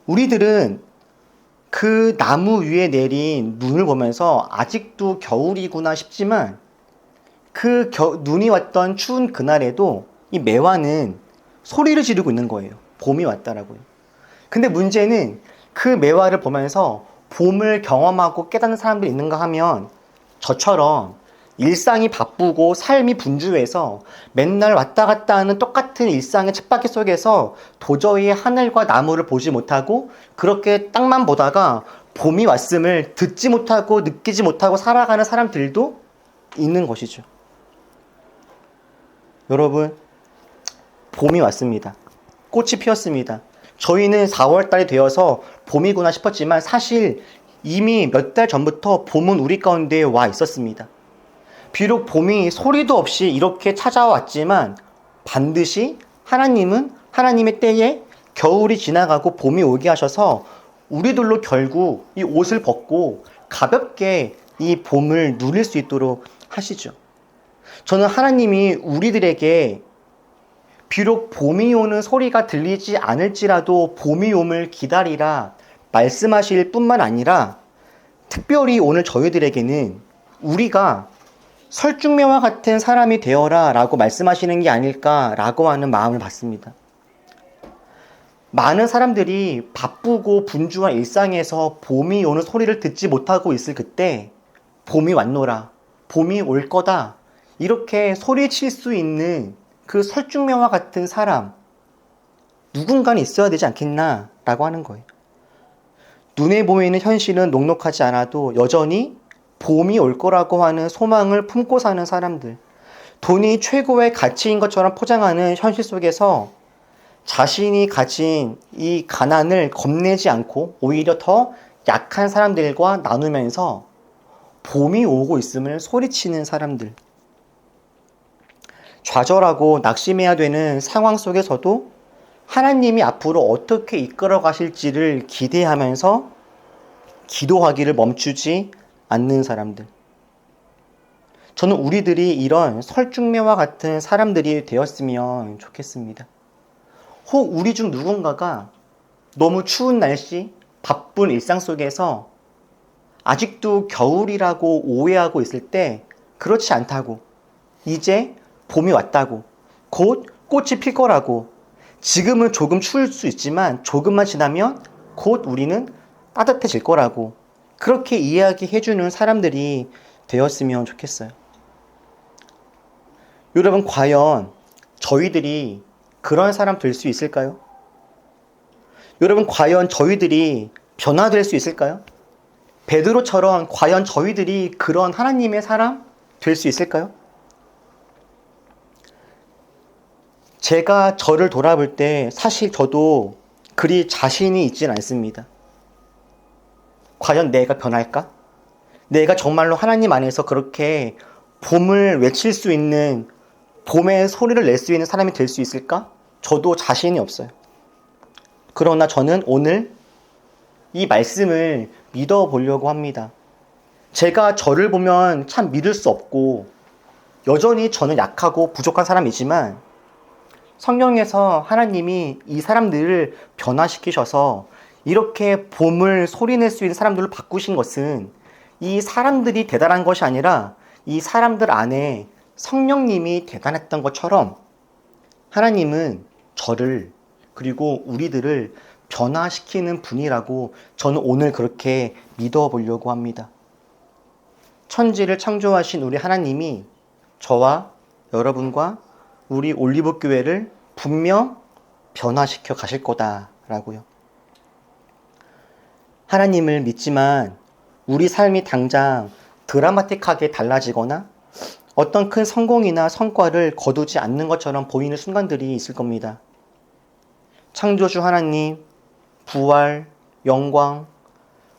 우리들은 그 나무 위에 내린 눈을 보면서 아직도 겨울이구나 싶지만 그 눈이 왔던 추운 그날에도 이 매화는 소리를 지르고 있는 거예요. 봄이 왔다라고요. 근데 문제는 그 매화를 보면서 봄을 경험하고 깨닫는 사람들이 있는가 하면 저처럼 일상이 바쁘고 삶이 분주해서 맨날 왔다 갔다 하는 똑같은 일상의 쳇바퀴 속에서 도저히 하늘과 나무를 보지 못하고 그렇게 땅만 보다가 봄이 왔음을 듣지 못하고 느끼지 못하고 살아가는 사람들도 있는 것이죠. 여러분, 봄이 왔습니다. 꽃이 피었습니다. 저희는 4월달이 되어서 봄이구나 싶었지만 사실 이미 몇 달 전부터 봄은 우리 가운데 와 있었습니다. 비록 봄이 소리도 없이 이렇게 찾아왔지만 반드시 하나님은 하나님의 때에 겨울이 지나가고 봄이 오게 하셔서 우리들로 결국 이 옷을 벗고 가볍게 이 봄을 누릴 수 있도록 하시죠. 저는 하나님이 우리들에게 비록 봄이 오는 소리가 들리지 않을지라도 봄이 옴을 기다리라, 말씀하실 뿐만 아니라 특별히 오늘 저희들에게는 우리가 설중매와 같은 사람이 되어라 라고 말씀하시는 게 아닐까라고 하는 마음을 받습니다. 많은 사람들이 바쁘고 분주한 일상에서 봄이 오는 소리를 듣지 못하고 있을 그때 봄이 왔노라, 봄이 올 거다 이렇게 소리칠 수 있는 그 설중매와 같은 사람 누군가는 있어야 되지 않겠나 라고 하는 거예요. 눈에 보이는 현실은 녹록하지 않아도 여전히 봄이 올 거라고 하는 소망을 품고 사는 사람들, 돈이 최고의 가치인 것처럼 포장하는 현실 속에서 자신이 가진 이 가난을 겁내지 않고 오히려 더 약한 사람들과 나누면서 봄이 오고 있음을 소리치는 사람들, 좌절하고 낙심해야 되는 상황 속에서도 하나님이 앞으로 어떻게 이끌어 가실지를 기대하면서 기도하기를 멈추지 않는 사람들. 저는 우리들이 이런 설중매와 같은 사람들이 되었으면 좋겠습니다. 혹 우리 중 누군가가 너무 추운 날씨, 바쁜 일상 속에서 아직도 겨울이라고 오해하고 있을 때 그렇지 않다고, 이제 봄이 왔다고, 곧 꽃이 필 거라고, 지금은 조금 추울 수 있지만 조금만 지나면 곧 우리는 따뜻해질 거라고 그렇게 이야기해주는 사람들이 되었으면 좋겠어요. 여러분, 과연 저희들이 그런 사람 될 수 있을까요? 여러분, 과연 저희들이 변화될 수 있을까요? 베드로처럼 과연 저희들이 그런 하나님의 사람 될 수 있을까요? 제가 저를 돌아볼 때 사실 저도 그리 자신이 있진 않습니다. 과연 내가 변할까? 내가 정말로 하나님 안에서 그렇게 봄을 외칠 수 있는, 봄의 소리를 낼 수 있는 사람이 될 수 있을까? 저도 자신이 없어요. 그러나 저는 오늘 이 말씀을 믿어보려고 합니다. 제가 저를 보면 참 믿을 수 없고 여전히 저는 약하고 부족한 사람이지만 성경에서 하나님이 이 사람들을 변화시키셔서 이렇게 봄을 소리낼 수 있는 사람들로 바꾸신 것은 이 사람들이 대단한 것이 아니라 이 사람들 안에 성령님이 대단했던 것처럼 하나님은 저를 그리고 우리들을 변화시키는 분이라고 저는 오늘 그렇게 믿어보려고 합니다. 천지를 창조하신 우리 하나님이 저와 여러분과 우리 올리브 교회를 분명 변화시켜 가실 거다라고요. 하나님을 믿지만 우리 삶이 당장 드라마틱하게 달라지거나 어떤 큰 성공이나 성과를 거두지 않는 것처럼 보이는 순간들이 있을 겁니다. 창조주 하나님, 부활, 영광,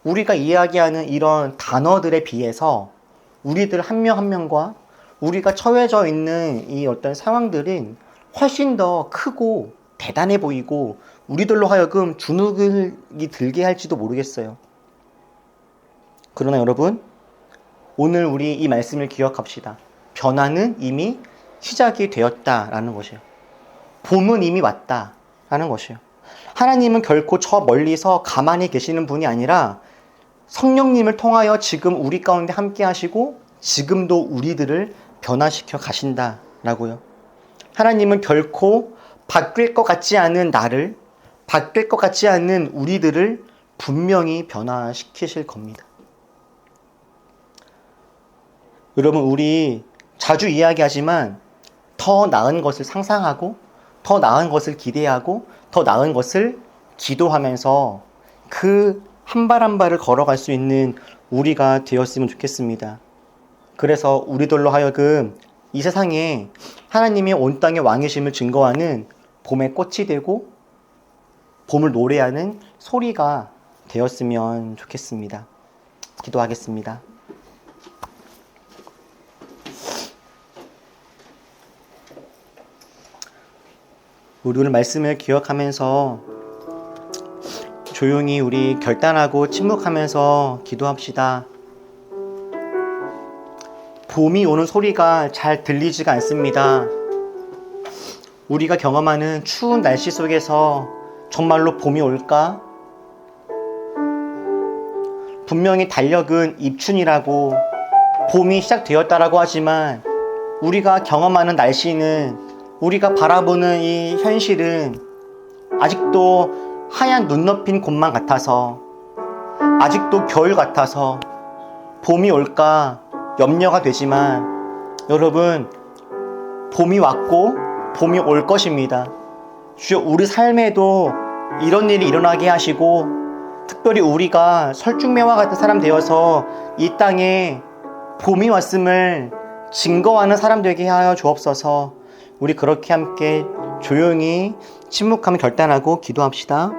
우리가 이야기하는 이런 단어들에 비해서 우리들 한 명 한 명과 우리가 처해져 있는 이 어떤 상황들은 훨씬 더 크고 대단해 보이고 우리들로 하여금 주눅이 들게 할지도 모르겠어요. 그러나 여러분, 오늘 우리 이 말씀을 기억합시다. 변화는 이미 시작이 되었다라는 것이에요. 봄은 이미 왔다라는 것이에요. 하나님은 결코 저 멀리서 가만히 계시는 분이 아니라 성령님을 통하여 지금 우리 가운데 함께 하시고 지금도 우리들을 변화시켜 가신다라고요. 하나님은 결코 바뀔 것 같지 않은 나를, 바뀔 것 같지 않은 우리들을 분명히 변화시키실 겁니다. 여러분, 우리 자주 이야기하지만 더 나은 것을 상상하고 더 나은 것을 기대하고 더 나은 것을 기도하면서 그 한 발 한 발을 걸어갈 수 있는 우리가 되었으면 좋겠습니다. 그래서 우리들로 하여금 이 세상에 하나님이 온 땅의 왕이심을 증거하는 봄의 꽃이 되고 봄을 노래하는 소리가 되었으면 좋겠습니다. 기도하겠습니다. 우리 오늘 말씀을 기억하면서 조용히 우리 결단하고 침묵하면서 기도합시다. 봄이 오는 소리가 잘 들리지가 않습니다. 우리가 경험하는 추운 날씨 속에서 정말로 봄이 올까? 분명히 달력은 입춘이라고 봄이 시작되었다라고 하지만 우리가 경험하는 날씨는 우리가 바라보는 이 현실은 아직도 하얀 눈 높인 곳만 같아서 아직도 겨울 같아서 봄이 올까 염려가 되지만 여러분 봄이 왔고 봄이 올 것입니다. 주여 우리 삶에도 이런 일이 일어나게 하시고 특별히 우리가 설중매와 같은 사람 되어서 이 땅에 봄이 왔음을 증거하는 사람 되게 하여 주옵소서. 우리 그렇게 함께 조용히 침묵하며 결단하고 기도합시다.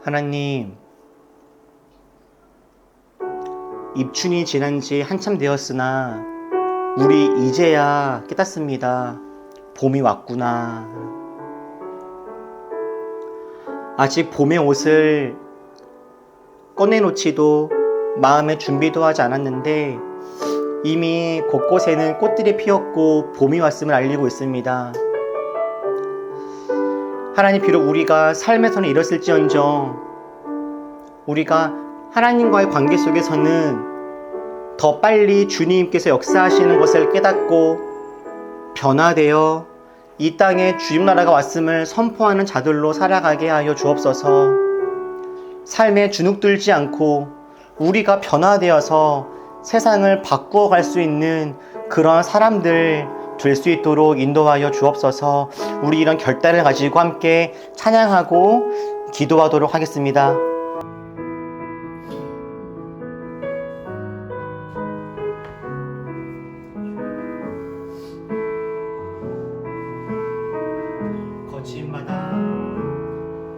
하나님, 입춘이 지난 지 한참 되었으나 우리 이제야 깨닫습니다. 봄이 왔구나. 아직 봄의 옷을 꺼내놓지도 마음의 준비도 하지 않았는데 이미 곳곳에는 꽃들이 피었고 봄이 왔음을 알리고 있습니다. 하나님, 비록 우리가 삶에서는 이랬을지언정 우리가 하나님과의 관계 속에서는 더 빨리 주님께서 역사하시는 것을 깨닫고 변화되어 이 땅에 주님 나라가 왔음을 선포하는 자들로 살아가게 하여 주옵소서. 삶에 주눅들지 않고 우리가 변화되어서 세상을 바꾸어 갈 수 있는 그런 사람들 될 수 있도록 인도하여 주옵소서. 우리 이런 결단을 가지고 함께 찬양하고 기도하도록 하겠습니다.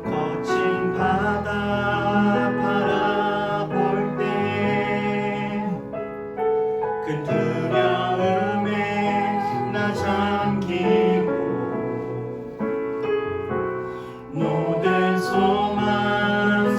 거친 바다 바라볼 때 그 두려움에 나 잠기고 모든 소망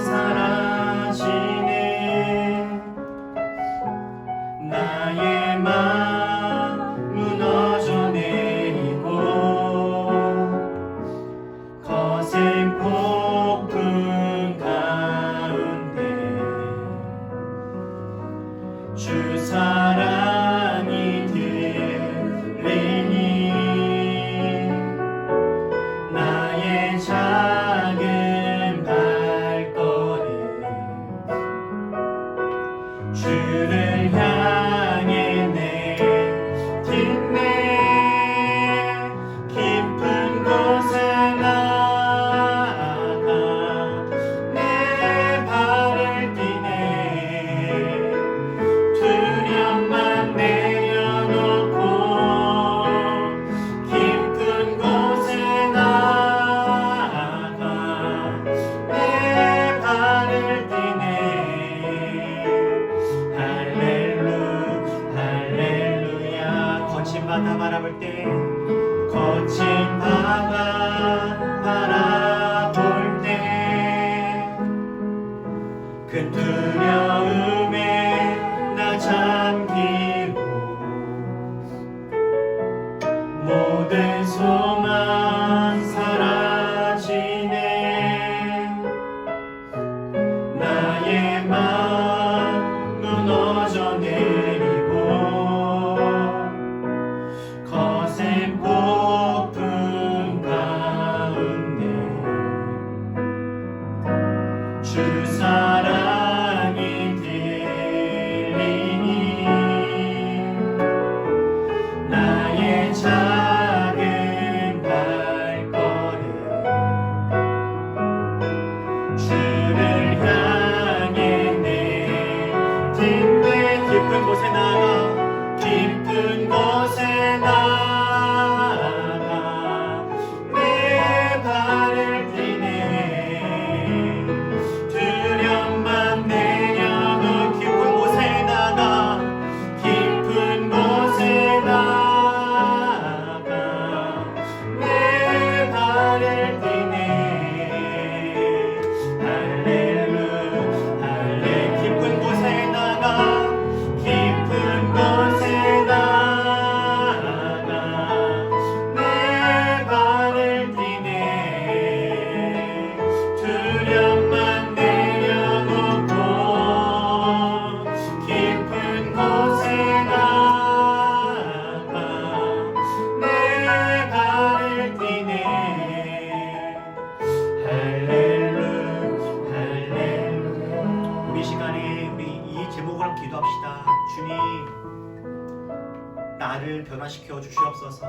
나를 변화시켜 주시옵소서.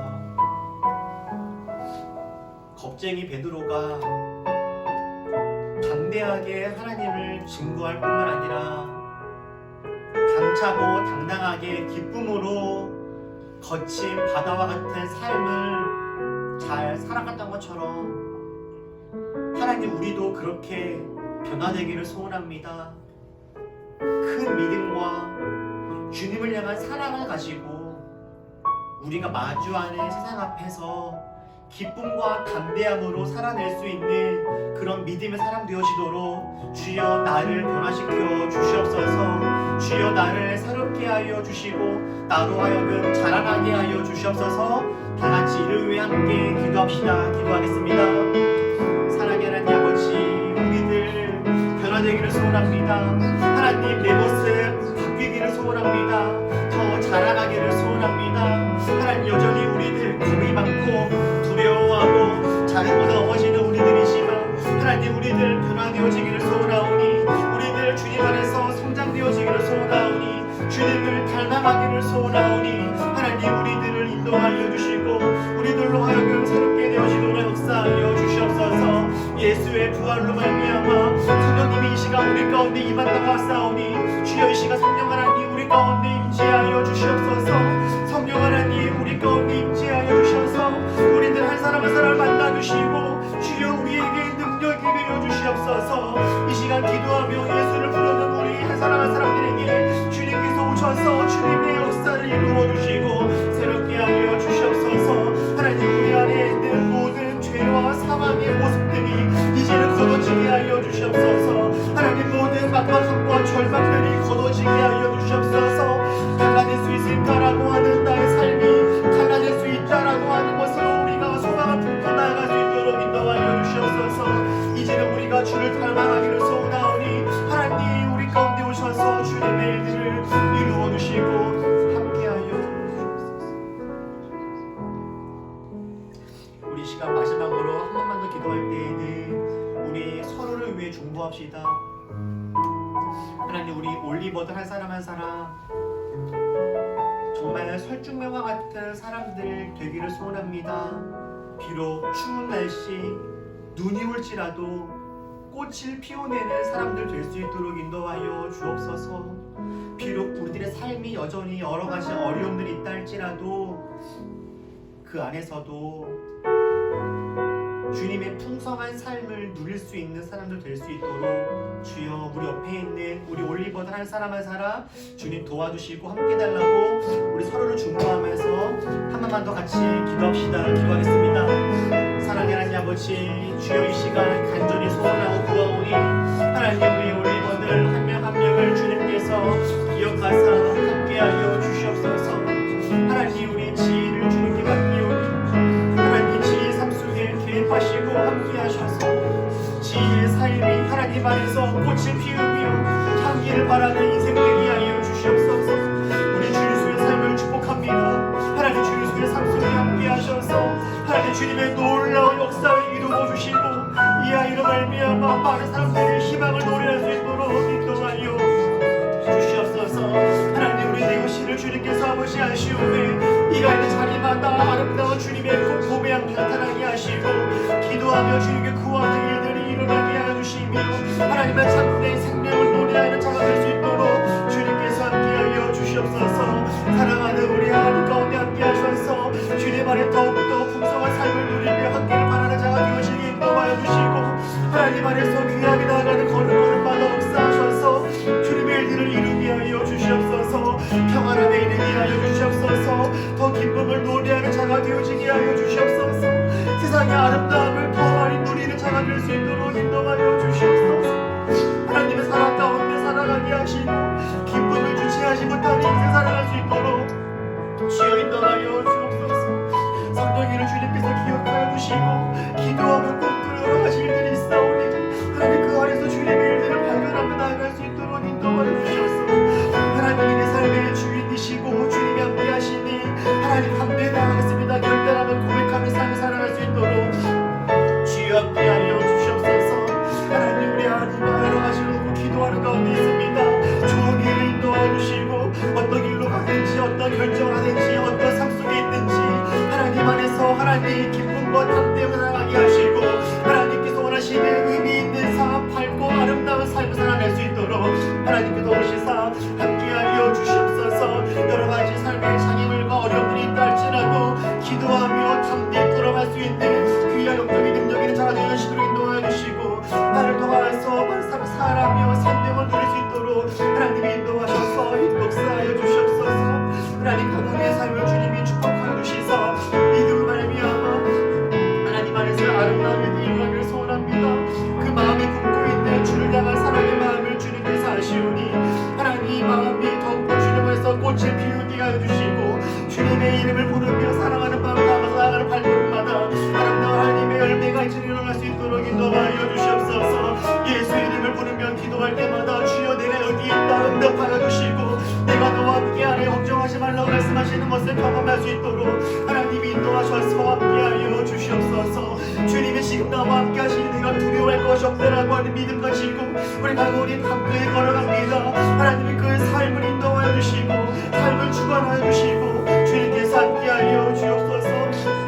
겁쟁이 베드로가 담대하게 하나님을 증거할 뿐만 아니라 당차고 당당하게 기쁨으로 거친 바다와 같은 삶을 잘 살아갔던 것처럼 하나님, 우리도 그렇게 변화되기를 소원합니다. 큰 믿음과 주님을 향한 사랑을 가지고 우리가 마주하는 세상 앞에서 기쁨과 담대함으로 살아낼 수 있는 그런 믿음의 사람 되어지도록 주여 나를 변화시켜 주시옵소서. 주여 나를 새롭게 하여 주시고 나로 하여금 자라나게 하여 주시옵소서. 다같이 이를 위해 함께 기도합시다. 기도하겠습니다. 사랑의 하나님 아버지, 우리들 변화되기를 소원합니다. 하나님, 내 모습 바뀌기를 소원합니다. 더 자라나기를 소원합니다. 하나님, 여전히 우리들 겁이 많고 두려워하고 작은 곳에 넘어지는 우리들이지만 하나님, 우리들 변화되어지기를 소원하오니 우리들 주님 안에서 성장되어지기를 소원하오니 주님을 닮아가기를 소원하오니 하나님, 우리들을 인도하여 주시고 우리들로 하여금 새롭게 되어지도록 역사하여 주시옵소서. 예수의 부활로 말미암아 성령님이 이 시간 우리 가운데 임한다고 하사오니 주여 이 시간 성령 하나님 우리 가운데 임재하여 주시옵소서. 성령 하나님 우리 가운데 임재하여 주셔서 우리들 한 사람 한 사람을 만나주시고 주여 우리에게 능력이 되어 주시옵소서. 이 시간 기도하며 예수를 부르는 우리 한 사람 한 사람들에게 주님께서 오셔서 주님의 역사를 이루어 주시고 새롭게 하여 주시옵소서. 하나님, 우리 안에 있는 모든 죄와 사망의 모습들이 이제는 걷어지게 하여 주시옵소서. 하나님, 모든 막막함과 절망들이 걷어지게 하여 주시옵소서. 갈라낼 수 있을까라고 하는 나의 삶이 갈라낼 수 있다라고 하는 것으로 우리가 소망을 품고 나아갈 수 있도록 인도하여 주시옵소서. 이제는 우리가 주를 닮아가기를 소원하오니 하나님, 우리 가운데 오셔서 주님의 일들을 이루어 주시고 함께하여 주시옵소서. 우리 시간 마지막으로 한 번만 더 기도할 때에는 우리 서로를 위해 중보합시다. 하나님, 우리 올리버들 한 사람 한 사람 정말 설중매와 같은 사람들 되기를 소원합니다. 비록 추운 날씨, 눈이 올지라도 꽃을 피워내는 사람들 될 수 있도록 인도하여 주옵소서. 비록 우리들의 삶이 여전히 여러 가지 어려움들이 있다 할지라도 그 안에서도 주님의 풍성한 삶을 누릴 수 있는 사람들 될 수 있도록 주여 우리 옆에 있는 우리 올리버들 한 사람 한 사람 주님 도와주시고 함께 달라고 우리 서로를 중보하면서 한 번만 더 같이 기도합시다. 기도하겠습니다. 사랑의 하나님 아버지, 주여 이 시간 간절히 소원하고 구하오니 하나님, 우리 올리버들 한 명 한 명을 주님께서 기억하사 함께하여 주시옵소서. 하나님, 우리 지혜를 주님께 맡기오니 하나님, 지혜 삶 속에 개입하시고 함께하셔서 지혜의 삶이 하나님 안에서 꽃을 피우며 향기를 바라는 인생 되게 하여 주시옵소서. 우리 주 예수의 삶을 축복합니다. 하나님, 주 예수의 삶 속에 함께하셔서 하나님 주님의 놀라운 역사를 이루어 주시고 이 아이로 말미암아 많은 사람들이 희망을 노래할 수 있도록 인도하여 주시옵소서. 하나님, 우리 내오시를 주님께서 아버지 하시오매 이가 있는 자리마다 아름다운 주님의 고배함 나타나게 하시고 기도하며 주님께 구하는 일들이 일어나게 하여 주시며 하나님의 참된 생명을 노래하는 자가 될 수 있도록 주님께서 함께하여 주시옵소서. 사랑하는 우리 하나님 가운데 함께하셔서 주님 안에 더욱더 풍성한 삶을 누리며 함께를 바라는 자가 되어지게 인도하여 주시고 하나님 안에서 귀하게 나아가는 걸음걸음마다 역사하셔서 주님의 일들을 이루게 하여 주시옵소서. 평안함에 이르게 하여 주시옵소서. 더 기쁨을 노래하는 자가 되어지게 하여 주시옵소서. 세상의 아름다움을 더 많이 누리는 자가 될 수 있도록 인도하여 주시옵소서. 하나님의 사랑 가운데 살아가게 하시고 기쁨을 주체하지 못하는 인생 살아갈 수 있도록 주여 인도하여 주옵소서. 성령님을 주님께서 기억하여 주시고 기도하면 꼭 끌어가실 일들이 있사오니 하나님 그 안에서 주님의 일들을 발견하며 나아갈 수 있도록 인도하여 주시옵소서. 하나님이 내 삶의 주인이시고 주님이 함께 하시니 하나님 함께 나아가겠습니다. 결단하며 고백하며 삶을 살아갈 수 있도록 주여 함께하여 주시옵소서. 하나님, 우리 하나님 여러 가지로 기도하는 가운데 있습니다. 좋은 길을 인도하여 주시고 어떤 길로 가든지 어떤 결정을 하든지 어떤 힘과 담대함을 나가게 하시고 하나님께서 원하시는 의미 있는 삶, 밝고 아름다운 삶을 살아낼 수 있도록 하나님께서 오시사 함께하여 주시옵소서. 여러가지 삶의 장애물과 어려움들이 있다 할지라도 기도하며 담대히 돌아갈 수 있는 귀한 영적인 능력 있는 자가 되어 주시도록 인도하여 주시고 나를 통하여서 만사를 살아며 생명을 누릴 수 있도록 하나님이 인도하셔서 인복사하여 주시옵소서. 하나님 가문의 삶을 주님이 축복하여 주시사 믿음을 말미암아 하나님 안에서 아름다운 일들이 일어나기를 소원합니다. 그 마음이 품고 있는 주를 향한 사랑의 마음을 주님께서 아시오니 하나님 마음이 더욱더 주님 안에서 꽃을 피우게 하여 주시고 주님의 이름을 부르며 사랑하는 마음을 담아서 나아가는 발걸음마다 아름다운 하나님의 열매가 이제 일어날 수 있도록 인도하여 주시옵소서. 예수 이름을 부르며 기도할 때마다 주여 내가 어디 있다 응답하여 주시고 내가 너와 함께하네 걱정하지 말라고 말씀하시는 것을 경험할 수 있도록 하나님이 인도하셔서 함께하여 주시옵소서. 주님이 지금 나와 함께하시니 내가 두려워할 것이 없다라고 하는 믿음 가지고 우리 가고리 함께 걸어갑니다. 하나님이 그 삶을 인도하여 주시고 삶을 주관하여 주시고 주님께서 함께하여 주옵소서.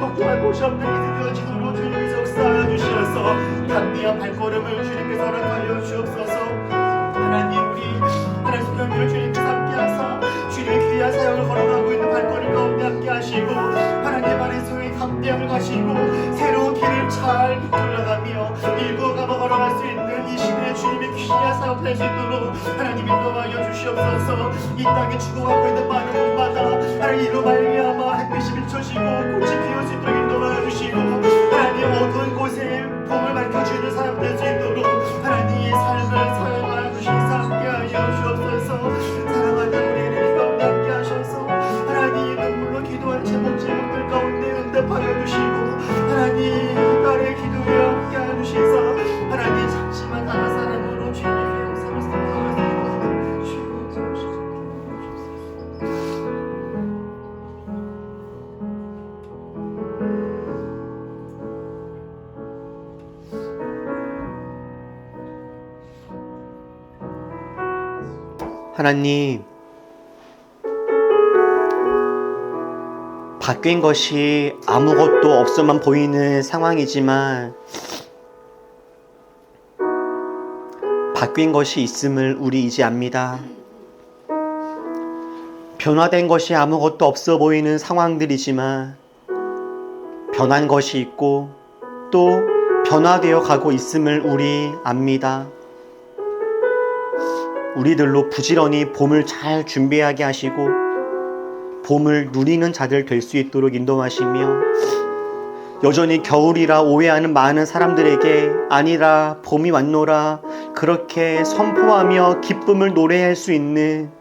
걱정할 곳이 없는 이들 되어지도록 주님께서 역사하여 주시어서 담대한 발걸음을 주님께서 허락하여 주옵소서. 하나님 우리 하나님 성령님을 주님께서 함께하사 주님의 귀한 사역을 걸어가고 있는 발걸음 가운데 함께하시고 하나님 안에서의 담대함을 가시고 새로운 길을 잘 이끌어가며 일구어가며 걸어갈 수 있는 이 시대에 주님의 귀한 사역 될 수 있도록 하나님 인도하여 주시옵소서. 이 땅에 죽어가고 있는 많은 곳마다 하나님 이로 말미암아 햇빛이 비춰지고 꽃이 피울 수 있도록 인도하여 주시고 하나님 어두운 곳에 봄을 밝혀주는 사역 될 수 있도록 하나님의 삶을 사용하여 주시사 함께하여 주옵소서. 사랑하는 우리를 가운데 함께하셔서 하나님 눈물로 기도하는 제목들 가운데 응답하여 주시고 하나님 딸의 기도에 함께하여 주시사 하나님 작지만 나라 사랑으로 주님의 영상을 선포하여 주시옵소서. 하나님, 바뀐 것이 아무것도 없어만 보이는 상황이지만 바뀐 것이 있음을 우리 이제 압니다. 변화된 것이 아무것도 없어 보이는 상황들이지만 변한 것이 있고 또 변화되어 가고 있음을 우리 압니다. 우리들로 부지런히 봄을 잘 준비하게 하시고 봄을 누리는 자들 될 수 있도록 인도하시며 여전히 겨울이라 오해하는 많은 사람들에게 아니라 봄이 왔노라 그렇게 선포하며 기쁨을 노래할 수 있는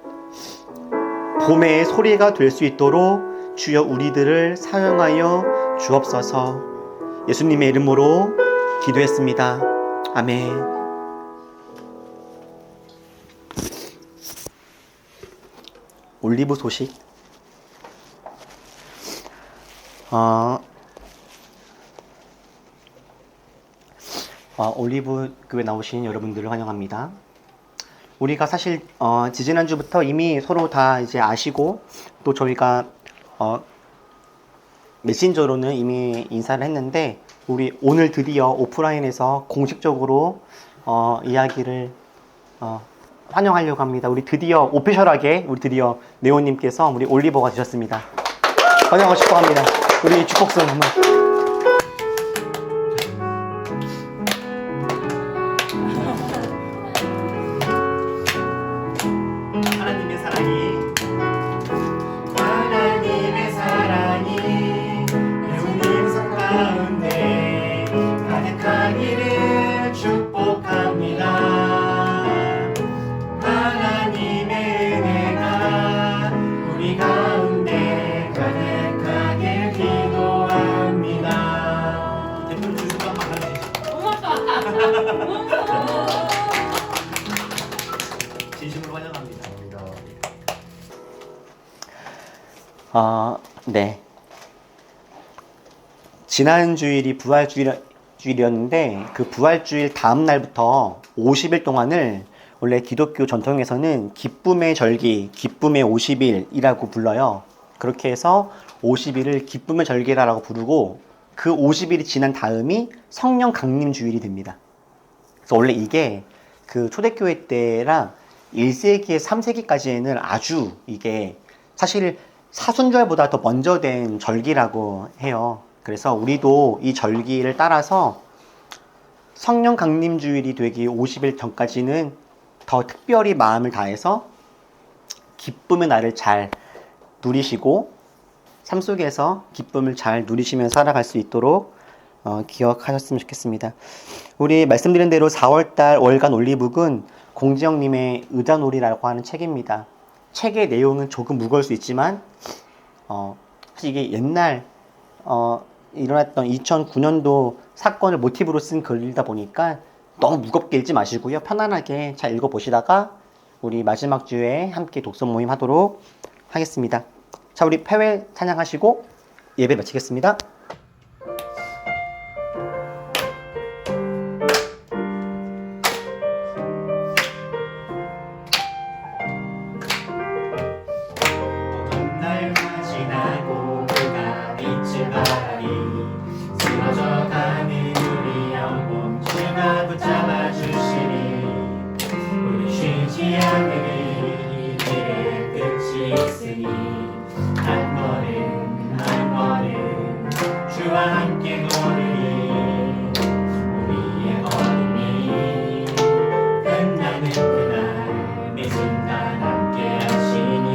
봄의 소리가 될 수 있도록 주여 우리들을 사용하여 주옵소서. 예수님의 이름으로 기도했습니다. 아멘. 올리브 소식. 올리브 교회 나오신 여러분들을 환영합니다. 우리가 사실 지지난주부터 이미 서로 다 이제 아시고 또 저희가 메신저로는 이미 인사를 했는데 우리 오늘 드디어 오프라인에서 공식적으로 이야기를 환영하려고 합니다. 우리 드디어 오피셜하게 우리 드디어 네오님께서 우리 올리버가 되셨습니다. 환영하고 싶어 합니다. 우리 축복성 한번. 하나님의 사랑이 네오님 삶 가운데 가득하기를 축복합니다. 진심으로 환영합니다. 네. 지난 주일이 부활주일이었는데 그 부활주일 다음 날부터 50일 동안을 원래 기독교 전통에서는 기쁨의 절기, 기쁨의 50일이라고 불러요. 그렇게 해서 50일을 기쁨의 절기라고 부르고 그 50일이 지난 다음이 성령 강림 주일이 됩니다. 그래서 원래 이게 그 초대교회 때랑 1세기에 3세기까지에는 아주 이게 사실 사순절보다 더 먼저 된 절기라고 해요. 그래서 우리도 이 절기를 따라서 성령 강림 주일이 되기 50일 전까지는 더 특별히 마음을 다해서 기쁨의 날을 잘 누리시고 삶 속에서 기쁨을 잘 누리시면서 살아갈 수 있도록 기억하셨으면 좋겠습니다. 우리 말씀드린 대로 4월달 월간 올리북은 공지영님의 의자놀이라고 하는 책입니다. 책의 내용은 조금 무거울 수 있지만 사실 이게 옛날 일어났던 2009년도 사건을 모티브로 쓴 글이다 보니까 너무 무겁게 읽지 마시고요. 편안하게 잘 읽어보시다가 우리 마지막 주에 함께 독서 모임 하도록 하겠습니다. 자, 우리 패회 찬양하시고 예배 마치겠습니다. 어떤 날과 지나고 그가 빛을 발하리 쓰러져가는 우리 영혼 주가 붙잡아 주시니 우리 쉬지 않으리 이 길에 끝이 있으니 한 번은 주와 함께 걸으리 우리의 어둠이 끝나는 그날 내 순간 함께 하시니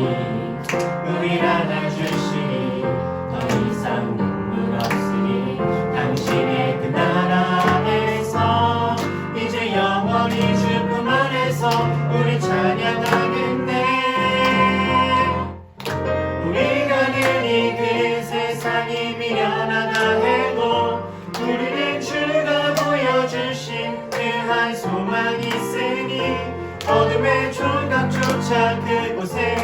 우릴 안아주시니 더 이상 눈물 없으니 당신의 그 나라에서 이제 영원히 주 품 안에서 우리 찬양하겠네. 우리가 느리 그 세상이 미련하다 해도 우리는 주가 보여주신 그 한 소망이 있으니 어둠의 조각조차 그곳에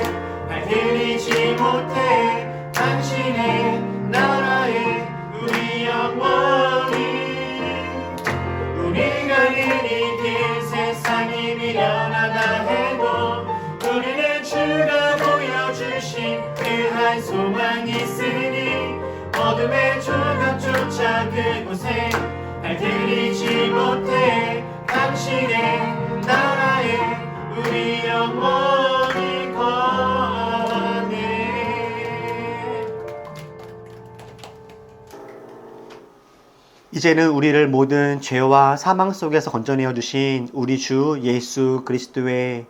발들이지 못해 당신의 나라에 우리 영원히 우리가 느리 그 세상이 미련하다 해도 우리는 주가 보여주신 그 한 소망이 있으니 어둠의 조각조차 그곳에 발들이지 못해 당신의 나라에 우리 영원히 거하네. 이제는 우리를 모든 죄와 사망 속에서 건져내어 주신 우리 주 예수 그리스도의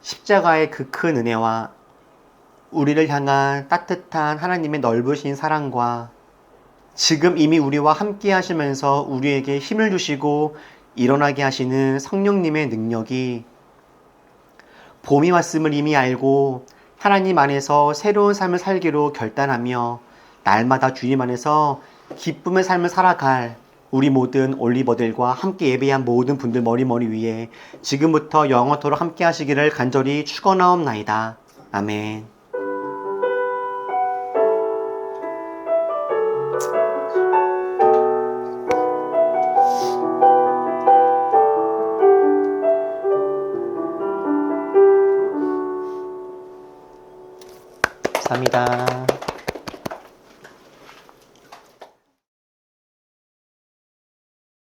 십자가의 그 큰 은혜와 우리를 향한 따뜻한 하나님의 넓으신 사랑과 지금 이미 우리와 함께 하시면서 우리에게 힘을 주시고 일어나게 하시는 성령님의 능력이 봄이 왔음을 이미 알고 하나님 안에서 새로운 삶을 살기로 결단하며 날마다 주님 안에서 기쁨의 삶을 살아갈 우리 모든 올리버들과 함께 예배한 모든 분들 머리 위에 지금부터 영원토록 함께 하시기를 간절히 축원하옵나이다. 아멘. 감사합니다.